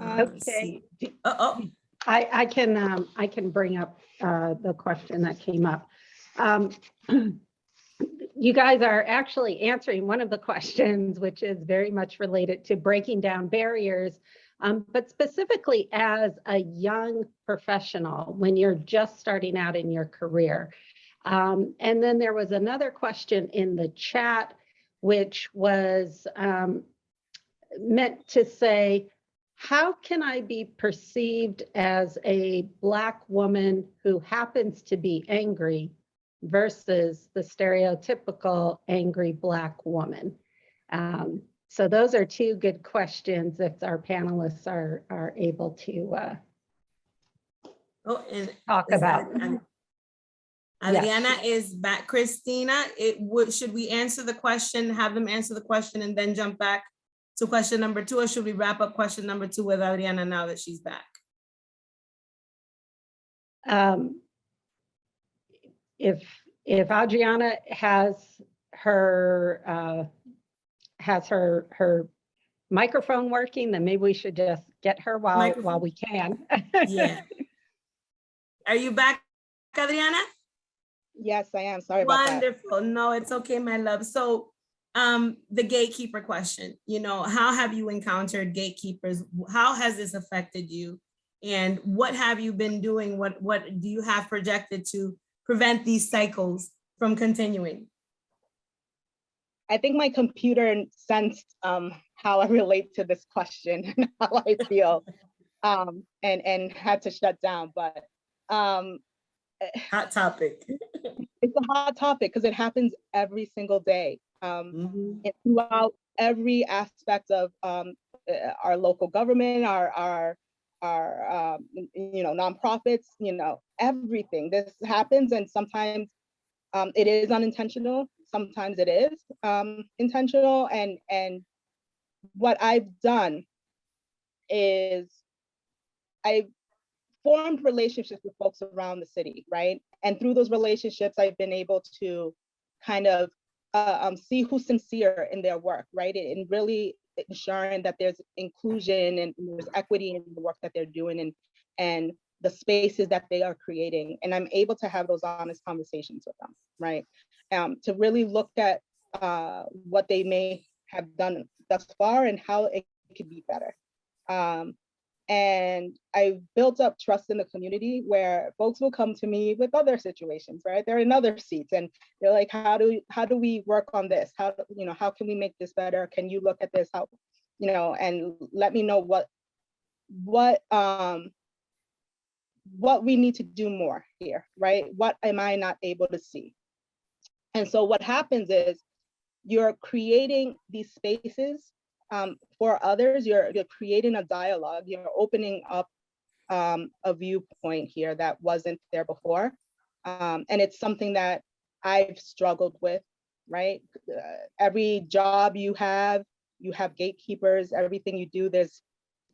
okay. See. Oh. I can bring up the question that came up. You guys are actually answering one of the questions, which is very much related to breaking down barriers, but specifically as a young professional when you're just starting out in your career. And then there was another question in the chat, which was meant to say, how can I be perceived as a Black woman who happens to be angry versus the stereotypical angry Black woman? So those are two good questions if our panelists are able to talk about. Adriana is back. Christina, should we answer the question, have them answer the question and then jump back to question number 2, or should we wrap up question number 2 with Adriana now that she's back? If Adriana has her microphone working, then maybe we should just get her while we can. Yeah. Are you back, Adriana? Yes, I am. Sorry about that. Wonderful. No, it's okay, my love. So the gatekeeper question, how have you encountered gatekeepers? How has this affected you? And what have you been doing? What do you have projected to prevent these cycles from continuing? I think my computer sensed how I relate to this question and how I feel, and had to shut down. But hot topic. It's a hot topic because it happens every single day, and throughout every aspect of our local government, our nonprofits, everything. This happens, and sometimes it is unintentional. Sometimes it is intentional. And what I've done is I've formed relationships with folks around the city, right? And through those relationships, I've been able to kind of see who's sincere in their work, right? And really ensuring that there's inclusion and there's equity in the work that they're doing and the spaces that they are creating. And I'm able to have those honest conversations with them, right? To really look at what they may have done thus far and how it could be better. And I've built up trust in the community where folks will come to me with other situations, right? They're in other seats and they're like, how do we work on this? How can we make this better? Can you look at this? How, and let me know what we need to do more here, right? What am I not able to see? And so what happens is you're creating these spaces for others. You're creating a dialogue. You're opening up a viewpoint here that wasn't there before. And it's something that I've struggled with, right? Every job you have gatekeepers. Everything you do, there's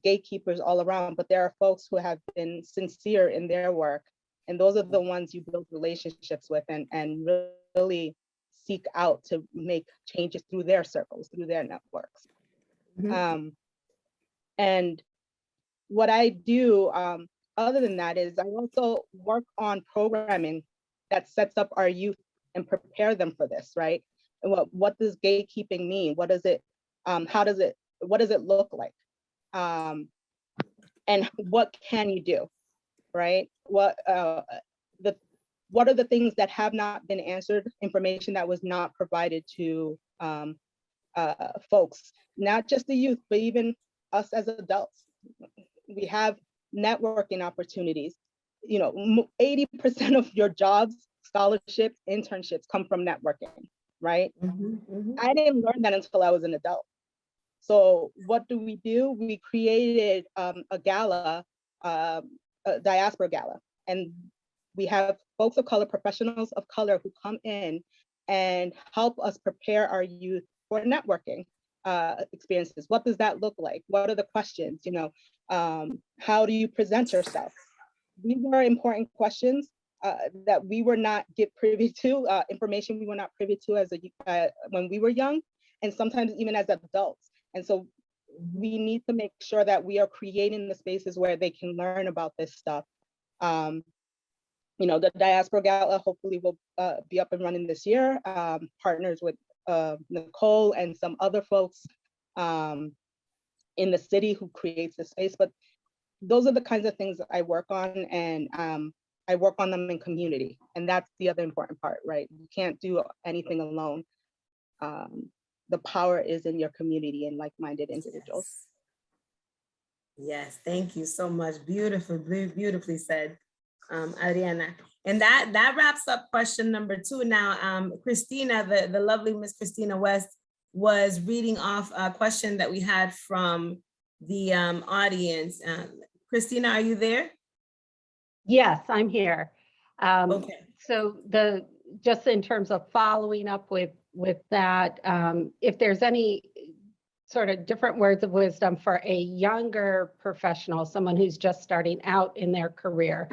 gatekeepers all around, but there are folks who have been sincere in their work. And those are the ones you build relationships with and really seek out to make changes through their circles, through their networks. And what I do, other than that, is I also work on programming that sets up our youth and prepare them for this, right? And what does gatekeeping mean? What does it, what does it look like? And what can you do, right? What are the things that have not been answered, information that was not provided to folks, not just the youth, but even us as adults. We have networking opportunities. 80% of your jobs, scholarships, internships come from networking, right? I didn't learn that until I was an adult. So what do? We created a gala, a Diaspora Gala, and we have folks of color, professionals of color who come in and help us prepare our youth for networking experiences. What does that look like? What are the questions? How do you present yourself? These are important questions that we were not privy to, information we were not privy to when we were young, and sometimes even as adults. And so we need to make sure that we are creating the spaces where they can learn about this stuff. The Diaspora Gala hopefully will be up and running this year, partners with Nicole and some other folks in the city who creates the space. But those are the kinds of things that I work on, and I work on them in community. And that's the other important part, right? You can't do anything alone. The power is in your community and like-minded individuals. Yes, thank you so much. Beautifully said, Adriana. And that wraps up question number 2. Now, Christina, the lovely Miss Christina West, was reading off a question that we had from the audience. Christina, are you there? Yes, I'm here. Okay. So just in terms of following up with that, if there's any sort of different words of wisdom for a younger professional, someone who's just starting out in their career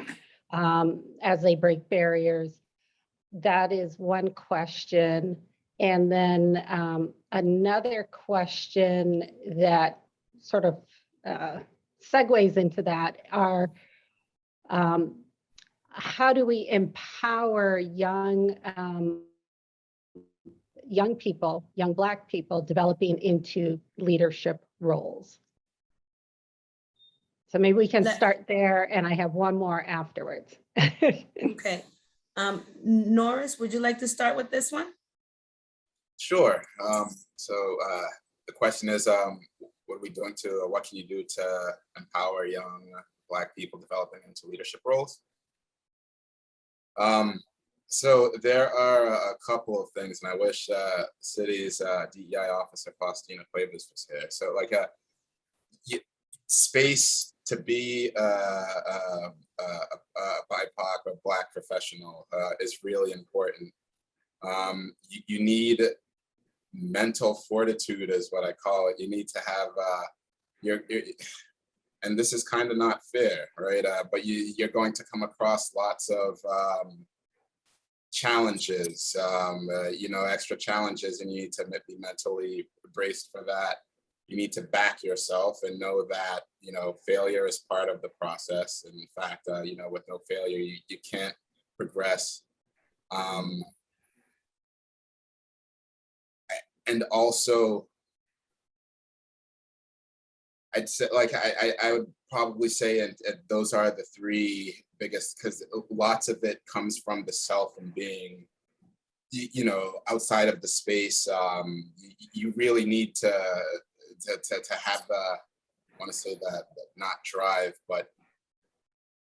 as they break barriers, that is one question. And then another question that sort of segues into that are, how do we empower young people, young Black people developing into leadership roles? So maybe we can start there, and I have one more afterwards. Okay. Norris, would you like to start with this one? Sure. So the question is, what can you do to empower young Black people developing into leadership roles? So there are a couple of things, and I wish city's DEI officer Faustina Cuevas was here. So like space to be a BIPOC or Black professional is really important. You need mental fortitude is what I call it. You need to have and this is kind of not fair, right? But you're going to come across lots of challenges, extra challenges, and you need to be mentally braced for that. You need to back yourself and know that, failure is part of the process. And in fact, with no failure, you can't progress. And also, I'd say, I would probably say, and those are the 3 biggest, because lots of it comes from the self and being, outside of the space. You really need to have I want to say that not drive, but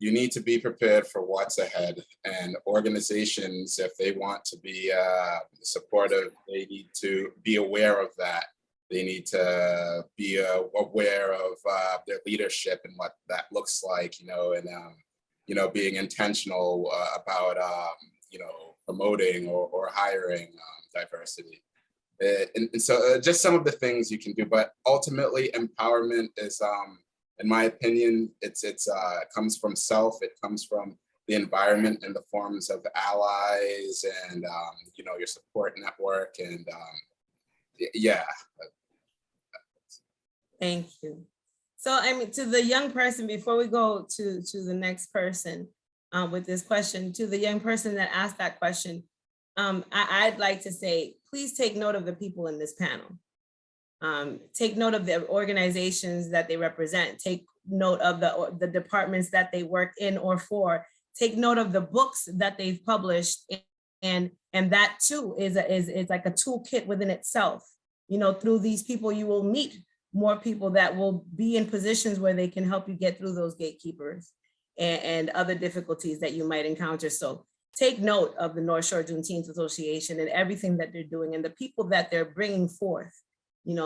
you need to be prepared for what's ahead. And organizations, if they want to be supportive, they need to be aware of that. They need to be aware of their leadership and what that looks like, and being intentional about promoting or hiring diversity. And so just some of the things you can do, but ultimately empowerment is, in my opinion, it comes from self. It comes from the environment in the forms of allies and your support network, and yeah. Thank you. So to the young person, before we go to the next person with this question, to the young person that asked that question, I'd like to say, please take note of the people in this panel. Take note of the organizations that they represent. Take note of the departments that they work in or for. Take note of the books that they've published, and that too is like a toolkit within itself. Through these people, you will meet more people that will be in positions where they can help you get through those gatekeepers and other difficulties that you might encounter. So take note of the North Shore Juneteenth Association and everything that they're doing and the people that they're bringing forth.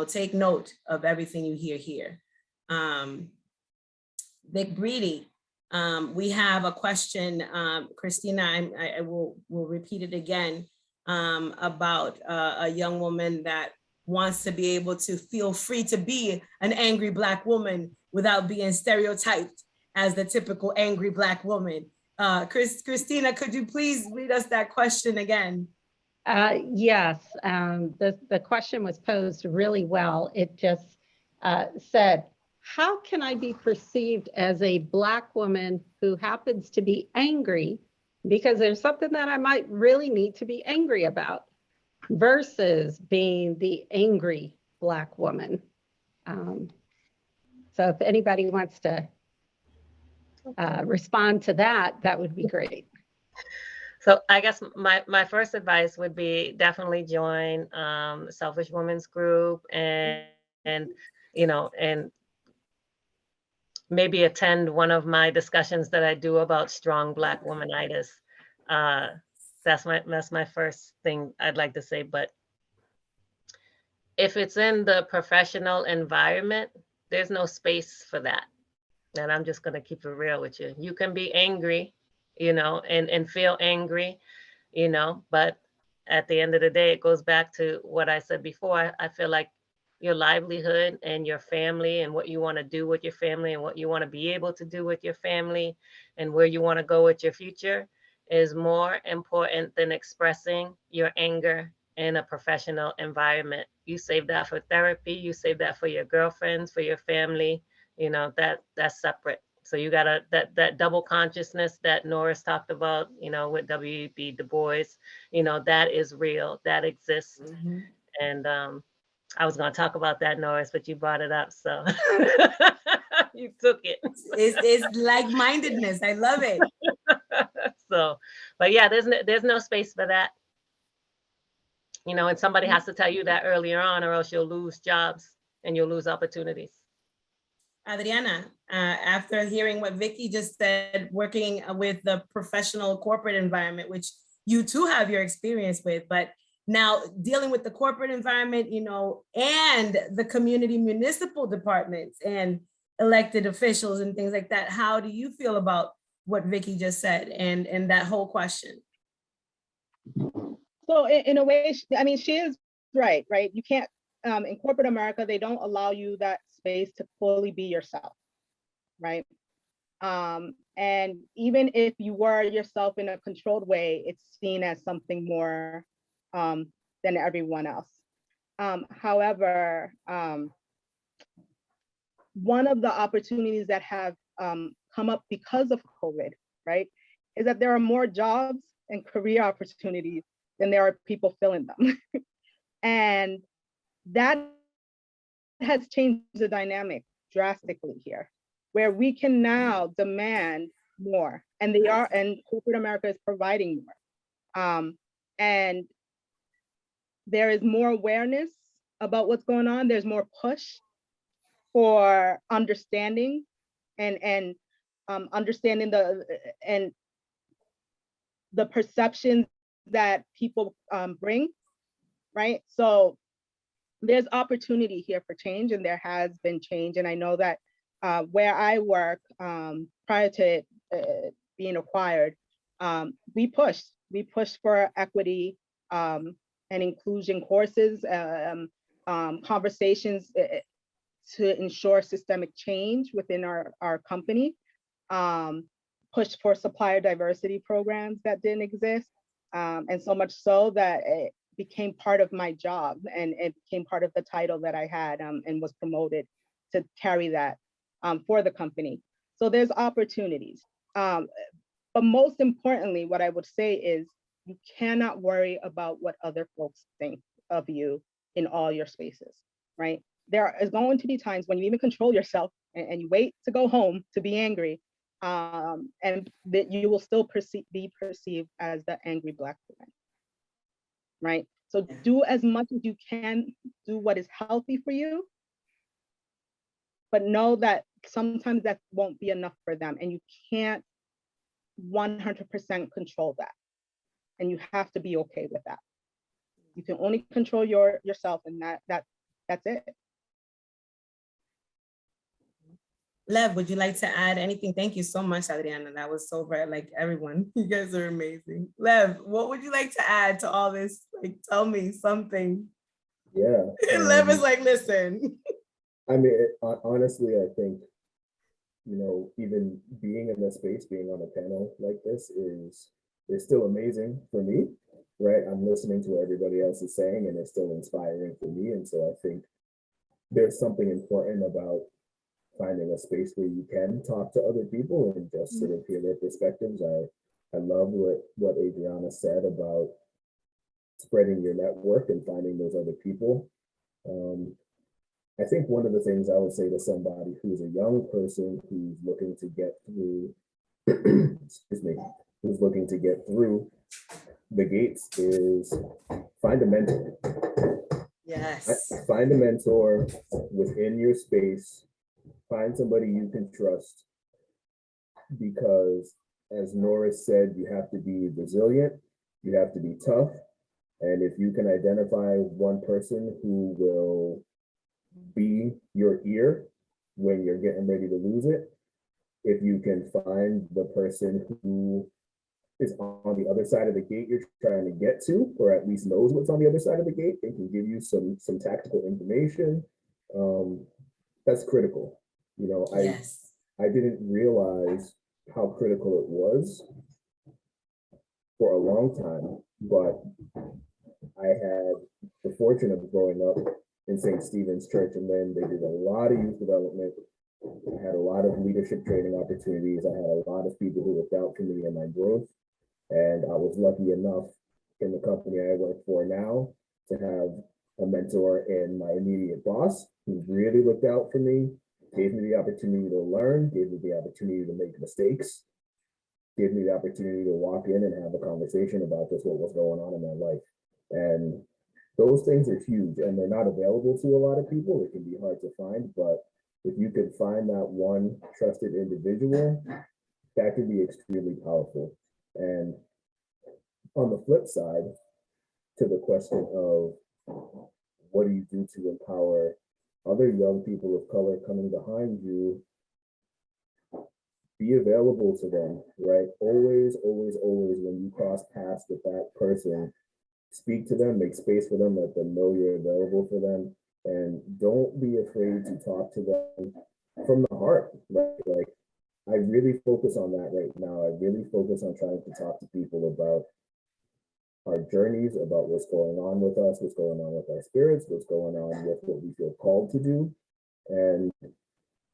Take note of everything you hear here. Vic Brady, we have a question, Christina, I will repeat it again, about a young woman that wants to be able to feel free to be an angry Black woman without being stereotyped as the typical angry Black woman. Christina, could you please read us that question again? Yes, the question was posed really well. It just said, how can I be perceived as a Black woman who happens to be angry because there's something that I might really need to be angry about, versus being the angry Black woman? So if anybody wants to respond to that, that would be great. So I guess my first advice would be definitely join Selfish Women's Group and maybe attend one of my discussions that I do about strong Black womanitis. That's my first thing I'd like to say. But if it's in the professional environment, there's no space for that. And I'm just gonna keep it real with you. You can be angry, and feel angry, but at the end of the day, it goes back to what I said before. I feel like your livelihood and your family and what you want to do with your family and what you want to be able to do with your family and where you want to go with your future is more important than expressing your anger in a professional environment. You save that for therapy, you save that for your girlfriends, for your family, that's separate. So you got that double consciousness that Norris talked about, with W.E.B. Du Bois, that is real, that exists. Mm-hmm. And I was going to talk about that, Norris, but you brought it up, so you took it. It's like-mindedness. I love it. So, but yeah, there's no space for that. And somebody has to tell you that earlier on, or else you'll lose jobs and you'll lose opportunities. Adriana, after hearing what Vicky just said, working with the professional corporate environment, which you too have your experience with, but now dealing with the corporate environment, and the community municipal departments and elected officials and things like that, how do you feel about what Vicky just said and that whole question? So in a way, she is right? You can't, in corporate America, they don't allow you that space to fully be yourself, right? And even if you were yourself in a controlled way, it's seen as something more than everyone else. However, one of the opportunities that have come up because of COVID, right, is that there are more jobs and career opportunities than there are people filling them. And that has changed the dynamic drastically here, where we can now demand more, and corporate America is providing more. And there is more awareness about what's going on. There's more push for understanding and understanding the perceptions that people bring, right? So there's opportunity here for change, and there has been change. And I know that where I work, prior to being acquired, we pushed for equity and inclusion courses, conversations to ensure systemic change within our company, pushed for supplier diversity programs that didn't exist. And so much so that it became part of my job, and it became part of the title that I had, and was promoted to carry that for the company. So there's opportunities. But most importantly, what I would say is you cannot worry about what other folks think of you in all your spaces, right? There is going to be times when you even control yourself and you wait to go home to be angry, and that you will still be perceived as the angry Black woman, right? So do as much as you can, do what is healthy for you, but know that sometimes that won't be enough for them, and you can't 100% control that, and you have to be okay with that. You can only control yourself, and that's it. Lev, would you like to add anything? Thank you so much, Adriana. That was so bright. Like everyone, you guys are amazing. Lev, what would you like to add to all this? Like, tell me something. Yeah. Lev is like, listen. I mean, honestly, I think, even being in this space, being on a panel like this is still amazing for me, right? I'm listening to what everybody else is saying, and it's still inspiring for me. And so I think there's something important about finding a space where you can talk to other people and just sort of hear their perspectives. I love what Adriana said about spreading your network and finding those other people. I think one of the things I would say to somebody who's a young person who's looking to get through, excuse me, who's looking to get through the gates is find a mentor. Yes. Find a mentor within your space. Find somebody you can trust, because as Norris said, you have to be resilient, you have to be tough. And if you can identify one person who will be your ear when you're getting ready to lose it, if you can find the person who is on the other side of the gate you're trying to get to, or at least knows what's on the other side of the gate and can give you some tactical information, that's critical. Yes. I didn't realize how critical it was for a long time, but I had the fortune of growing up in St. Stephen's Church, and then they did a lot of youth development. I had a lot of leadership training opportunities. I had a lot of people who looked out for me and my growth. And I was lucky enough in the company I work for now to have a mentor in my immediate boss who really looked out for me, gave me the opportunity to learn, gave me the opportunity to make mistakes, gave me the opportunity to walk in and have a conversation about just what was going on in my life. And those things are huge, and they're not available to a lot of people. It can be hard to find, but if you could find that one trusted individual, that can be extremely powerful. And on the flip side, to the question of what do you do to empower other young people of color coming behind you, be available to them, right? Always, always, always, when you cross paths with that person, speak to them, make space for them, let them know you're available for them, and don't be afraid to talk to them from the heart, right? Like, I really focus on that right now. I really focus on trying to talk to people about our journeys, about what's going on with us, what's going on with our spirits, what's going on with what we feel called to do. And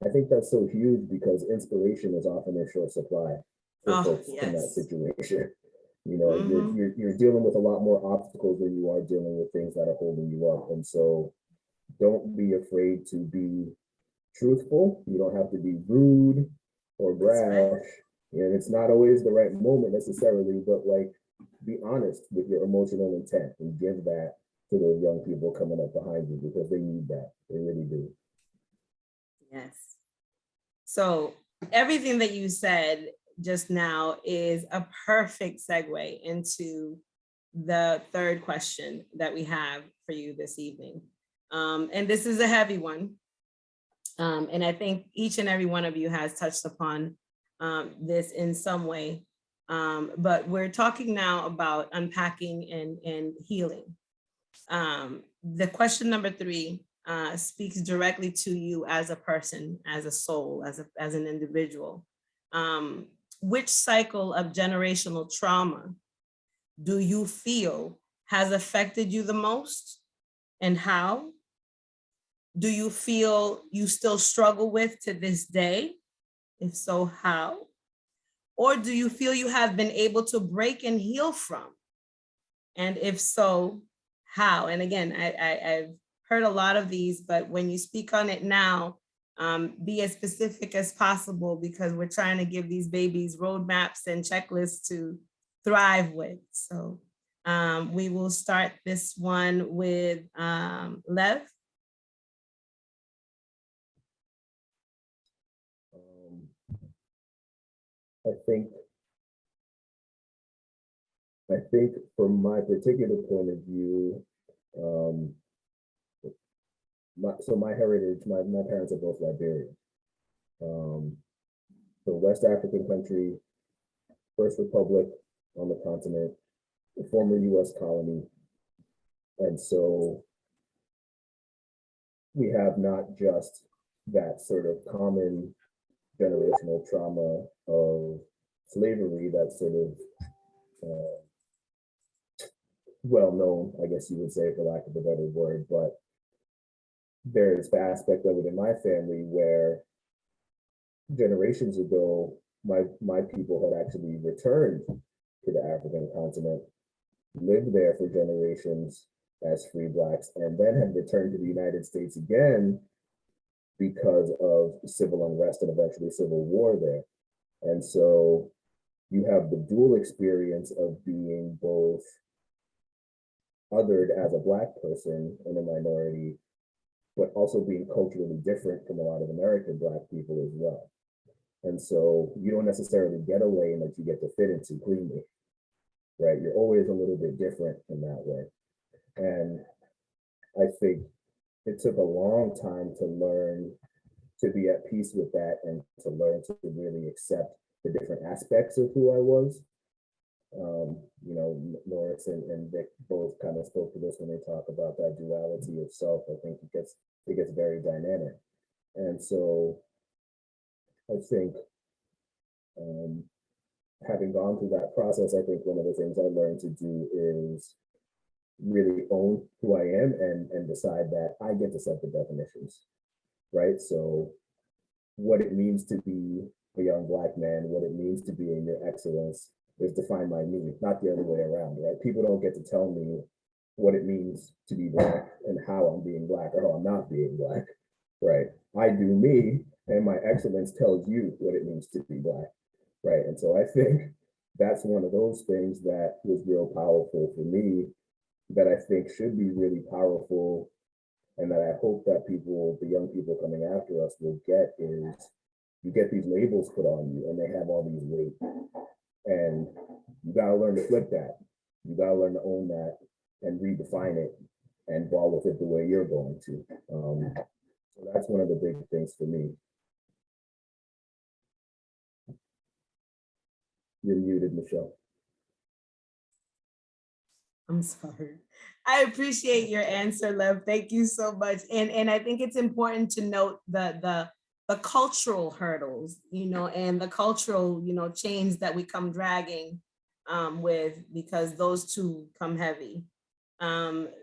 I think that's so huge, because inspiration is often in short supply for folks in that situation. You're dealing with a lot more obstacles than you are dealing with things that are holding you up. And so don't be afraid to be truthful. You don't have to be rude or brash. And it's not always the right moment necessarily, but like, be honest with your emotional intent and give that to those young people coming up behind you, because they need that. They really do. Yes. So everything that you said just now is a perfect segue into the third question that we have for you this evening. And this is a heavy one. And I think each and every one of you has touched upon this in some way. But we're talking now about unpacking and healing. The question number 3 speaks directly to you as a person, as a soul, as an individual. Which cycle of generational trauma do you feel has affected you the most, and how? Do you feel you still struggle with to this day? If so, how? Or do you feel you have been able to break and heal from? And if so, how? And again, I've heard a lot of these, but when you speak on it now, be as specific as possible, because we're trying to give these babies roadmaps and checklists to thrive with. So we will start this one with Lev. I think from my particular point of view, my heritage, my parents are both Liberian. So West African country, first republic on the continent, the former US colony. And so we have not just that sort of common generational trauma of slavery that's sort of well known, I guess you would say, for lack of a better word, but there's the aspect of it in my family where generations ago, my people had actually returned to the African continent, lived there for generations as free Blacks, and then had returned to the United States again because of civil unrest and eventually civil war there. And so you have the dual experience of being both othered as a Black person in a minority, but also being culturally different from a lot of American Black people as well. And so you don't necessarily get a lane that you get to fit into cleanly, right? You're always a little bit different in that way. And I think it took a long time to learn to be at peace with that and to learn to really accept the different aspects of who I was. You know, Norris and Vic both kind of spoke to this when they talk about that duality of self. I think it gets very dynamic. And so I think having gone through that process, I think one of the things I learned to do is really own who I am and decide that I get to set the definitions, right? So what it means to be a young Black man, what it means to be in your excellence is defined by me, not the other way around, right? People don't get to tell me what it means to be Black and how I'm being Black or how I'm not being Black, right? I do me, and my excellence tells you what it means to be Black, right? And so I think that's one of those things that was real powerful for me, that I think should be really powerful, and that I hope that people, the young people coming after us, will get, is you get these labels put on you and they have all these weight. And you gotta learn to flip that. You gotta learn to own that and redefine it and ball with it the way you're going to. So that's one of the big things for me. You're muted, Michelle. I'm sorry. I appreciate your answer, Lev. Thank you so much. And I think it's important to note the cultural hurdles, you know, and the cultural, you know, chains that we come dragging with, because those two come heavy.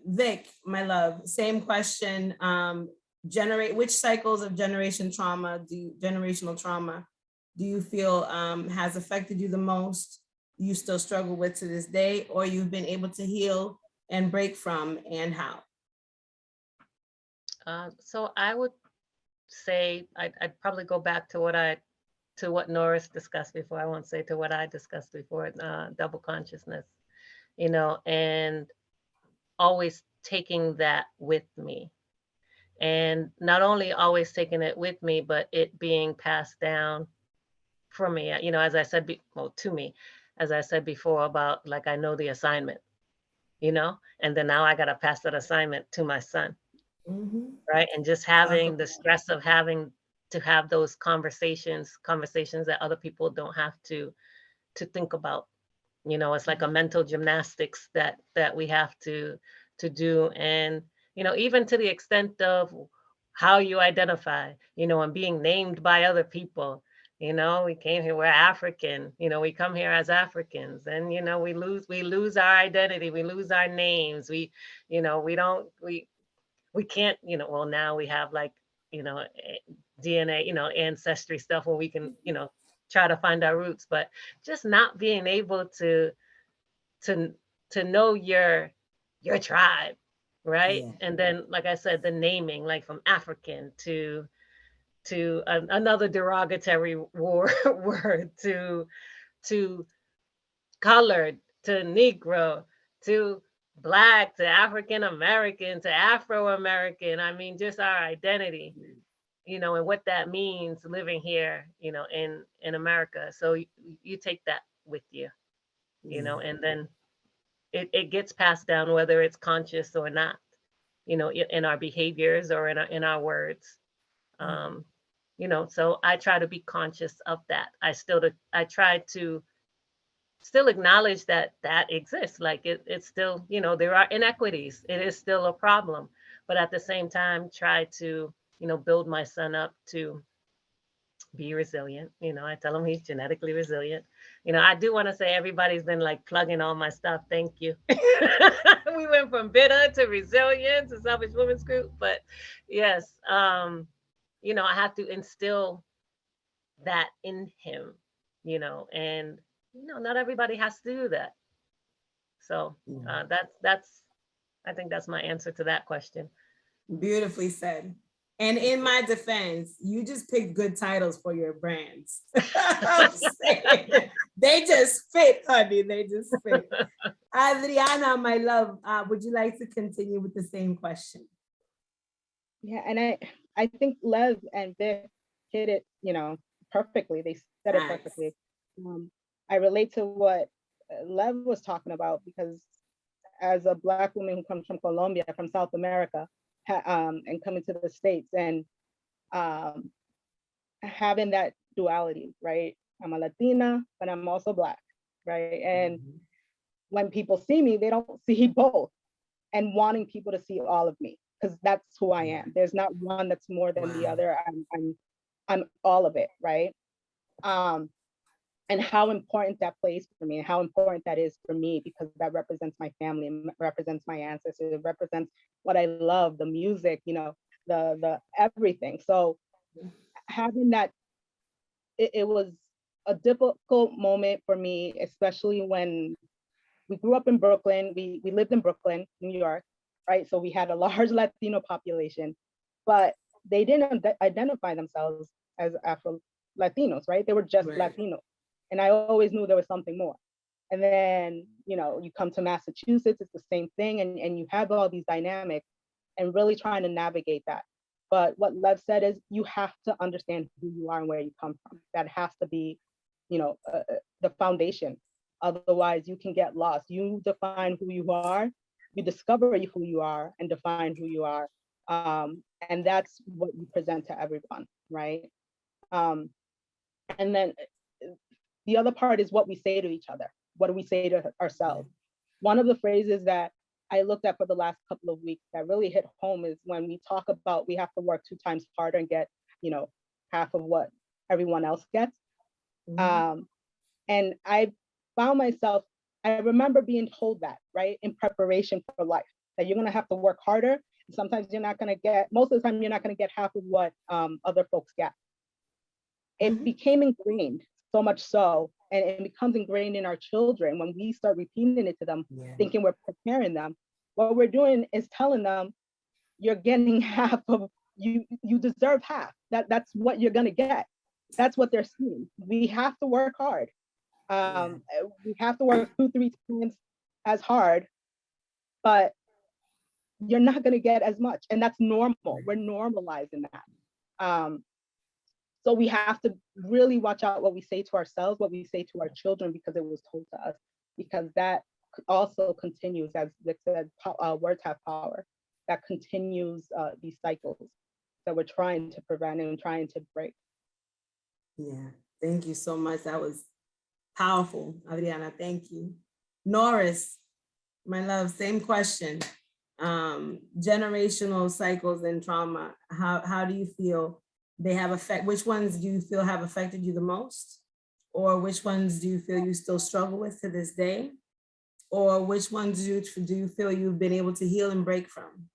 Vic, my love, same question. Which cycles of generational trauma do you feel has affected you the most? You still struggle with to this day, or you've been able to heal and break from, and how? So I would say I'd probably go back to what Norris discussed before. I won't say to what I discussed before, double consciousness, you know, and always taking that with me. And not only always taking it with me, but it being passed down for me, as I said, to me, as I said before about like, I know the assignment, and then now I got to pass that assignment to my son. Mhm. Right. And just having the stress of having to have those conversations that other people don't have to think about. It's like a mental gymnastics that we have to do. And, even to the extent of how you identify, and being named by other people. We came here, we're African, we come here as Africans, and, we lose our identity, we lose our names. We can't, well, now we have like, DNA, ancestry stuff where we can, try to find our roots, but just not being able to to know your tribe, right? Yeah. And then, like I said, the naming, like from African to another derogatory word to colored to Negro to Black to African American to Afro American. I mean, just our identity, and what that means living here, in America. So you take that with you, and then it gets passed down, whether it's conscious or not, in our behaviors or in our words. So I try to be conscious of that. I try to still acknowledge that exists. Like it's still, there are inequities. It is still a problem, but at the same time, try to, build my son up to be resilient. I tell him he's genetically resilient. I do want to say everybody's been like plugging all my stuff. Thank you. We went from bitter to resilient to Selfish Women's Group, but yes, I have to instill that in him, and not everybody has to do that. So that's I think that's my answer to that question. Beautifully said. And in my defense, you just picked good titles for your brands. I'm saying, they just fit, honey. They just fit. Adriana, my love, would you like to continue with the same question? Yeah, and I think Lev and Vic hit it, perfectly. They said it perfectly. I relate to what Lev was talking about, because as a Black woman who comes from Colombia, from South America, and coming to the States and having that duality, right? I'm a Latina, but I'm also Black, right? And when people see me, they don't see both, and wanting people to see all of me, because that's who I am. There's not one that's more than the other. I'm all of it, right? And how important that plays for me, and how important that is for me, because that represents my family, and represents my ancestors, it represents what I love, the music, the everything. So having that, it was a difficult moment for me, especially when we grew up in Brooklyn. We lived in Brooklyn, New York, right? So we had a large Latino population, but they didn't identify themselves as Afro-Latinos, right? They were just Latinos. And I always knew there was something more. And then, you come to Massachusetts, it's the same thing. And you have all these dynamics and really trying to navigate that. But what Lev said is, you have to understand who you are and where you come from. That has to be, the foundation. Otherwise, you can get lost. You define who you are, you discover who you are and define who you are. And that's what you present to everyone, right? And then the other part is what we say to each other. What do we say to ourselves? One of the phrases that I looked at for the last couple of weeks that really hit home is when we talk about we have to work 2 times harder and get, half of what everyone else gets. And I found myself, I remember being told that, right, in preparation for life, that you're gonna have to work harder. And sometimes you're not gonna get, most of the time, you're not gonna get half of what other folks get. It became ingrained, so much so, and it becomes ingrained in our children when we start repeating it to them, thinking we're preparing them. What we're doing is telling them, you're getting half of, you deserve half. That's what you're gonna get. That's what they're seeing. We have to work hard. We have to work 2-3 times as hard, but you're not gonna get as much. And that's normal. We're normalizing that. So we have to really watch out what we say to ourselves, what we say to our children, because it was told to us, because that also continues, as Vic said, words have power. That continues these cycles that we're trying to prevent and trying to break. Yeah, thank you so much. That was powerful, Adriana. Thank you. Norris, my love, same question. Generational cycles and trauma. How do you feel they have effect? Which ones do you feel have affected you the most? Or which ones do you feel you still struggle with to this day? Or which ones do you feel you've been able to heal and break from?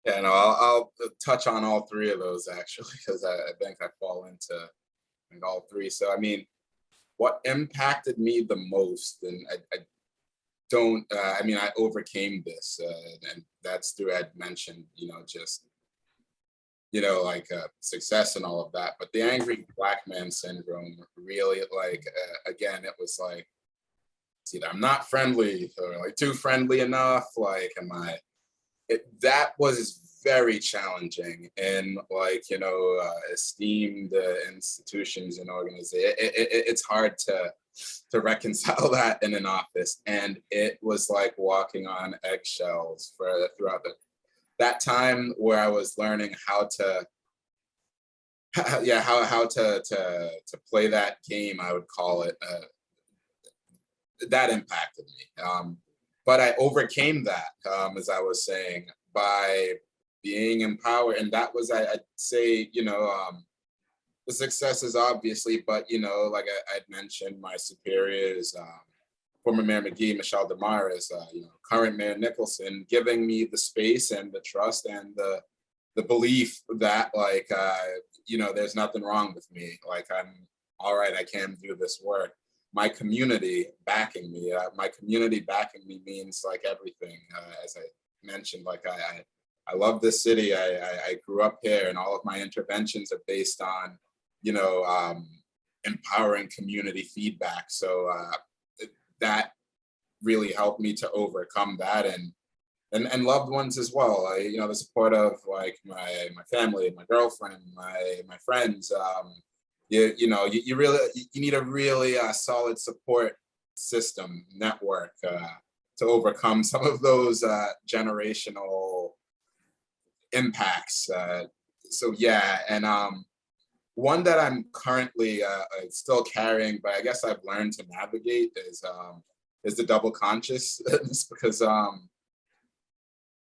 Yeah, no, I'll touch on all three of those actually, because I think I fall into all three. So, I mean, what impacted me the most, and I overcame this, and that's through, Ed mentioned, just, like success and all of that. But the angry Black man syndrome really, again, it was like, it's either I'm not friendly or like too friendly enough. Like, that was very challenging in esteemed institutions and organizations. It's hard to reconcile that in an office, and it was like walking on eggshells throughout that time where I was learning how to play that game, I would call it. That impacted me, but I overcame that, as I was saying, by being empowered. And that was, I'd say, the successes, obviously, but, like I'd mentioned, my superiors, former Mayor McGee, Michelle Damaris, current Mayor Nicholson, giving me the space and the trust and the belief that, there's nothing wrong with me. Like, I'm all right, I can do this work. My community backing me. My community backing me means like everything. As I mentioned, like I love this city. I grew up here, and all of my interventions are based on, empowering community feedback. So that really helped me to overcome that, and loved ones as well. The support of like my family, my girlfriend, my friends. You need a really solid support system network to overcome some of those generational impacts. So yeah, and one that I'm currently still carrying, but I guess I've learned to navigate is the double consciousness, because and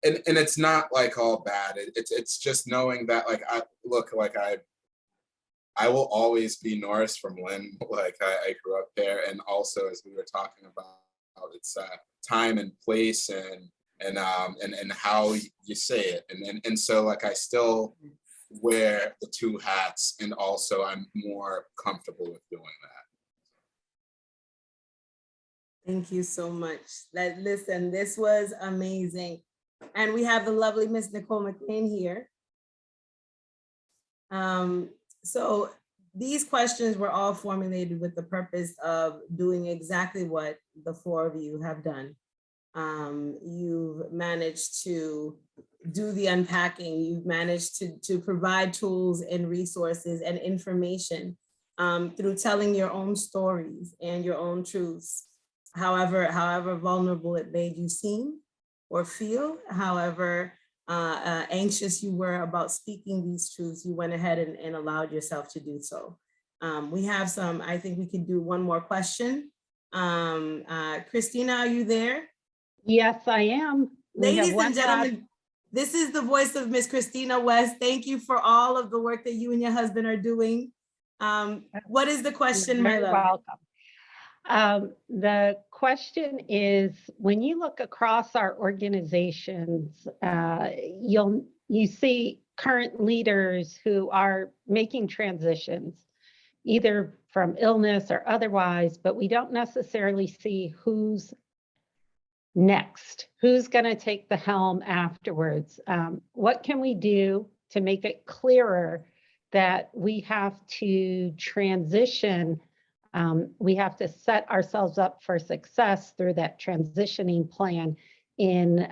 it's not like all bad. It's just knowing that I will always be Norris from Lynn. Like I grew up there, and also, as we were talking about, it's time and place and how you say it, and so like I still wear the two hats, and also I'm more comfortable with doing that. Thank you so much. Listen, this was amazing, and we have the lovely Miss Nicole Maclean here. So these questions were all formulated with the purpose of doing exactly what the four of you have done. You've managed to do the unpacking. You've managed to provide tools and resources and information through telling your own stories and your own truths. However vulnerable it made you seem or feel, however anxious you were about speaking these truths, you went ahead and allowed yourself to do so. We have I think we can do one more question. Christina, are you there? Yes, I am. Ladies and gentlemen, this is the voice of Miss Christina West. Thank you for all of the work that you and your husband are doing. What is the question, my love? Welcome. The question is, when you look across our organizations, you see current leaders who are making transitions, either from illness or otherwise, but we don't necessarily see who's next, who's going to take the helm afterwards. What can we do to make it clearer that we have to transition? We have to set ourselves up for success through that transitioning plan in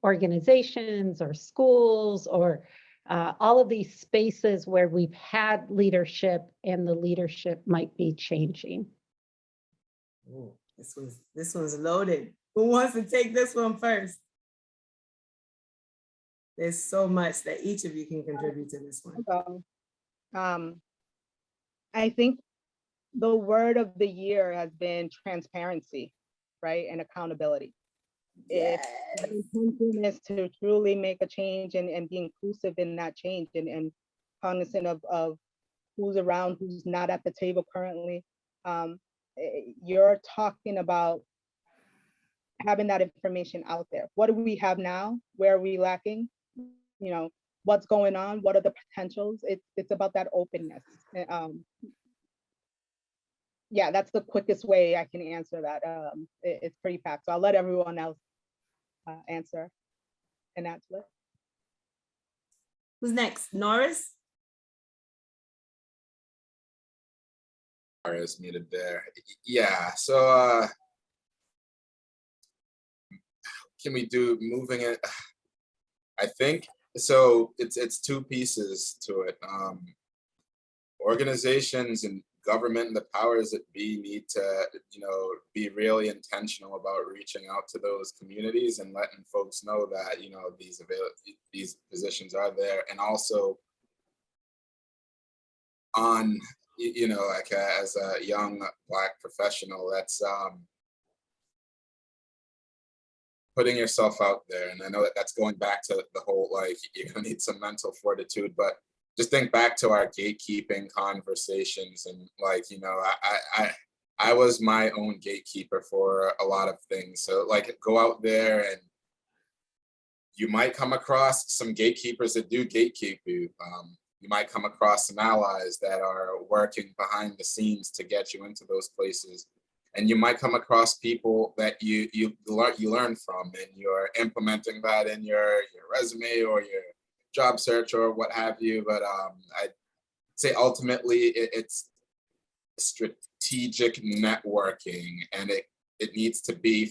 organizations or schools or all of these spaces where we've had leadership and the leadership might be changing. Ooh, this one's loaded. Who wants to take this one first? There's so much that each of you can contribute to this one. I think the word of the year has been transparency, right? And accountability. Yes. If the intention is to truly make a change and be inclusive in that change and cognizant of who's around, who's not at the table currently, you're talking about having that information out there. What do we have now? Where are we lacking? You know, what's going on? What are the potentials? It's about that openness. Yeah, that's the quickest way I can answer that. It's pretty packed. So I'll let everyone else answer and add to it. Who's next? Norris? Is muted there. Yeah, so can we do moving it? I think so. It's two pieces to it. Organizations and government and the powers that be need to, be really intentional about reaching out to those communities and letting folks know that, these positions are there, and also on, like as a young Black professional, that's putting yourself out there. And I know that that's going back to the whole, like, you're gonna need some mental fortitude, but just think back to our gatekeeping conversations. And like, I was my own gatekeeper for a lot of things. So like, go out there and you might come across some gatekeepers that do gatekeep you. You might come across some allies that are working behind the scenes to get you into those places. And you might come across people that you learn from, and you're implementing that in your resume or your job search or what have you. But I'd say ultimately it's strategic networking, and it needs to be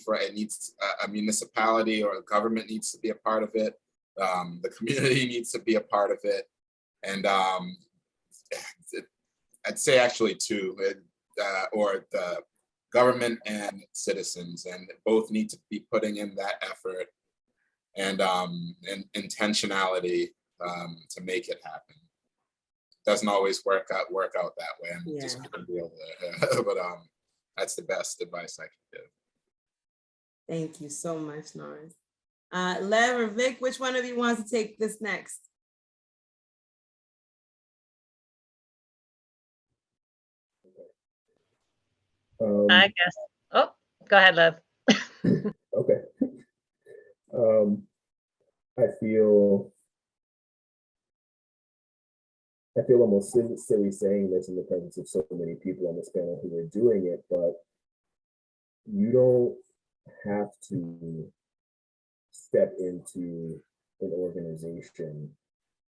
a municipality or a government needs to be a part of it. The community needs to be a part of it. And I'd say actually two, or the government and citizens, and both need to be putting in that effort and intentionality to make it happen. Doesn't always work out that way. I'm just gonna be able to, but that's the best advice I can give. Thank you so much, Norris. Lev or Vic, which one of you wants to take this next? I guess. Oh, go ahead, Lev. Okay. I feel almost silly saying this in the presence of so many people on this panel who are doing it, but you don't have to step into an organization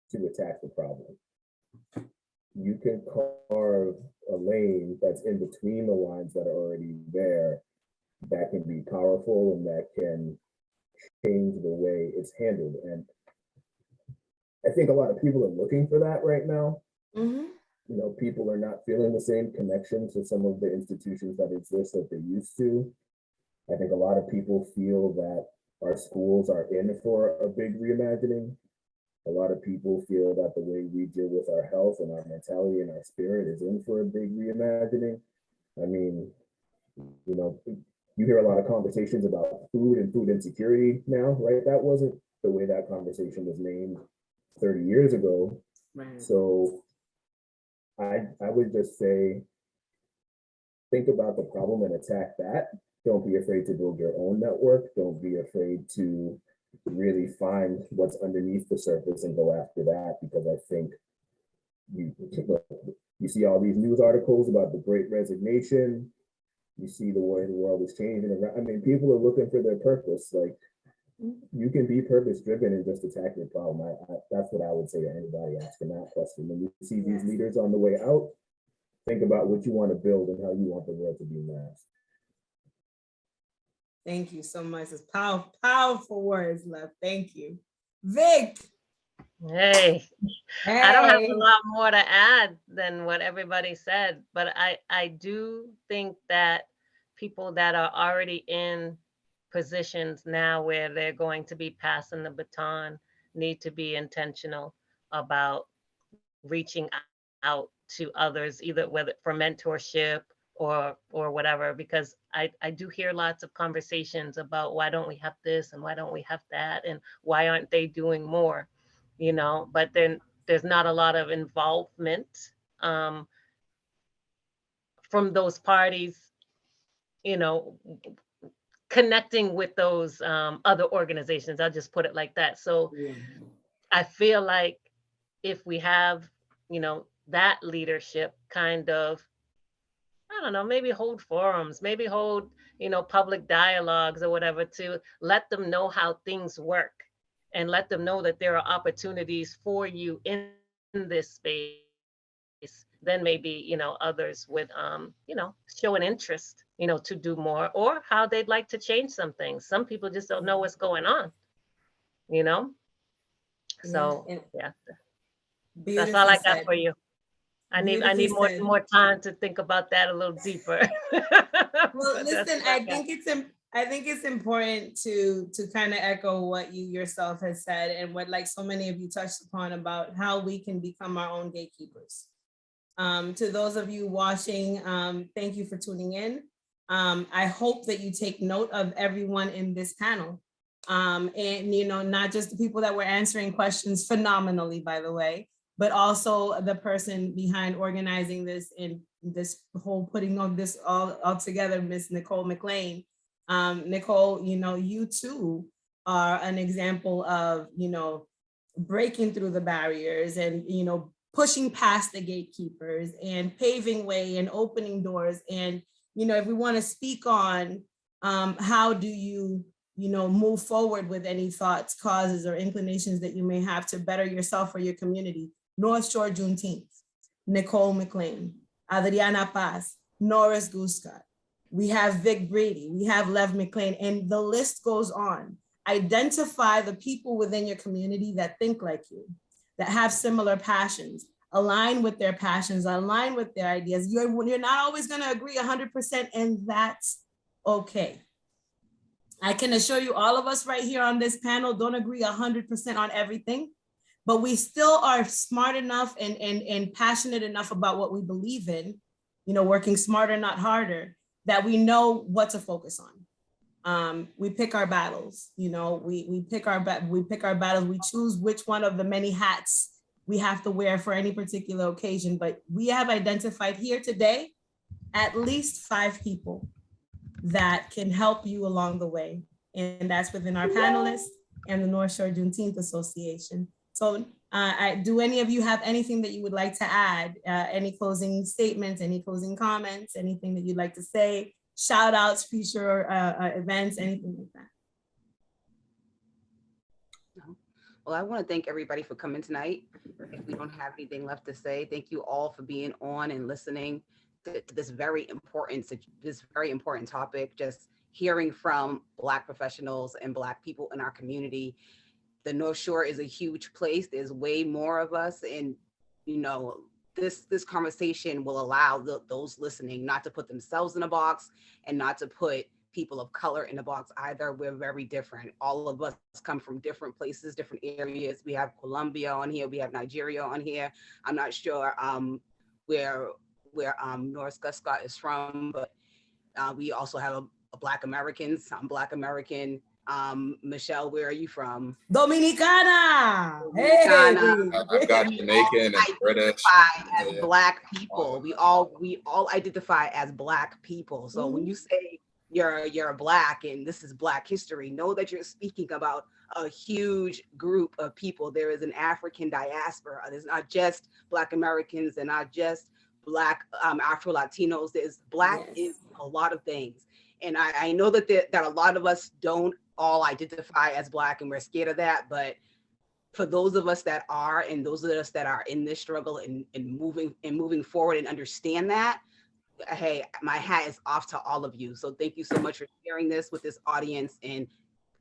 to attack the problem. You can carve a lane that's in between the lines that are already there that can be powerful and that can change the way it's handled. And I think a lot of people are looking for that right now. Mm-hmm. People are not feeling the same connection to some of the institutions that exist that they used to. I think a lot of people feel that our schools are in for a big reimagining. A lot of people feel that the way we deal with our health and our mentality and our spirit is in for a big reimagining. I mean, you hear a lot of conversations about food and food insecurity now, right? That wasn't the way that conversation was named 30 years ago. Right. So I would just say, think about the problem and attack that. Don't be afraid to build your own network. Don't be afraid to really find what's underneath the surface and go after that, because I think you see all these news articles about the Great Resignation. You see the way the world is changing. I mean, people are looking for their purpose. Like, you can be purpose-driven and just attack your problem. That's what I would say to anybody asking that question. When you see these leaders on the way out, think about what you want to build and how you want the world to be managed. Thank you so much. It's powerful words, Lev. Thank you. Vic. Hey, I don't have a Hey. lot more to add than what everybody said, but I do think that people that are already in positions now where they're going to be passing the baton need to be intentional about reaching out to others, either whether for mentorship or whatever, because I do hear lots of conversations about why don't we have this and why don't we have that and why aren't they doing more, but then there's not a lot of involvement um, from those parties, you know, connecting with those other organizations. I'll just put it like that. So I feel like if we have, that leadership kind of, I don't know, maybe hold forums, maybe hold, public dialogues or whatever to let them know how things work and let them know that there are opportunities for you in this space, then maybe, others would, show an interest, to do more or how they'd like to change some things. Some people just don't know what's going on, you know? So yeah, that's all Beautifully I got said. for you. I Beautifully need said. more time to think about that a little deeper. Well, But that's listen, what I got. I think it's important to kind of echo what you yourself has said and what like so many of you touched upon about how we can become our own gatekeepers. To those of you watching, thank you for tuning in. I hope that you take note of everyone in this panel. And not just the people that were answering questions phenomenally, by the way, but also the person behind organizing this and this whole putting of this all together, Miss Nicole Maclean. Nicole, you too are an example of, breaking through the barriers and, pushing past the gatekeepers and paving way and opening doors. And, if we want to speak on how do you, move forward with any thoughts, causes, or inclinations that you may have to better yourself or your community, North Shore Juneteenth, Nicole Maclean, Adriana Paz, Norris Guscott. We have Vic Brady, we have Lev Maclean, and the list goes on. Identify the people within your community that think like you, that have similar passions, align with their passions, align with their ideas. You're not always going to agree 100%, and that's okay. I can assure you, all of us right here on this panel don't agree 100% on everything, but we still are smart enough and passionate enough about what we believe in, working smarter, not harder, that we know what to focus on. We pick our battles, we pick our battles. We choose which one of the many hats we have to wear for any particular occasion. But we have identified here today at least 5 people that can help you along the way. And that's within our panelists and the North Shore Juneteenth Association. So do any of you have anything that you would like to add? Any closing statements, any closing comments, anything that you'd like to say? Shout outs, future events, anything like that? Well, I want to thank everybody for coming tonight. If we don't have anything left to say, thank you all for being on and listening to this very important topic. Just hearing from Black professionals and Black people in our community. The North Shore is a huge place. There's way more of us, and this conversation will allow those listening not to put themselves in a box and not to put people of color in a box either. We're very different. All of us come from different places, different areas. We have Colombia on here. We have Nigeria on here. I'm not sure where Norris Guscott is from, but we also have a Black Americans. I'm Black American. Michelle, where are you from? Dominicana. Dominicana. I've got Jamaican and British. As Black people, we all identify as Black people. So when you say you're Black and this is Black history, know that you're speaking about a huge group of people. There is an African diaspora. There's not just Black Americans and not just Black Afro Latinos. There's Black is a lot of things. And I know that that a lot of us don't all identify as Black and we're scared of that. But for those of us that are, and those of us that are in this struggle and moving forward and understand that, hey, my hat is off to all of you. So thank you so much for sharing this with this audience and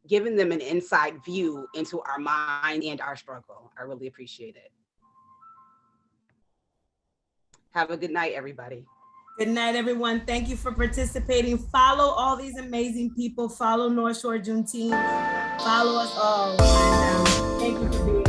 giving them an inside view into our mind and our struggle. I really appreciate it. Have a good night, everybody. Good night, everyone. Thank you for participating. Follow all these amazing people. Follow North Shore Juneteenth. Follow us all. And, thank you for being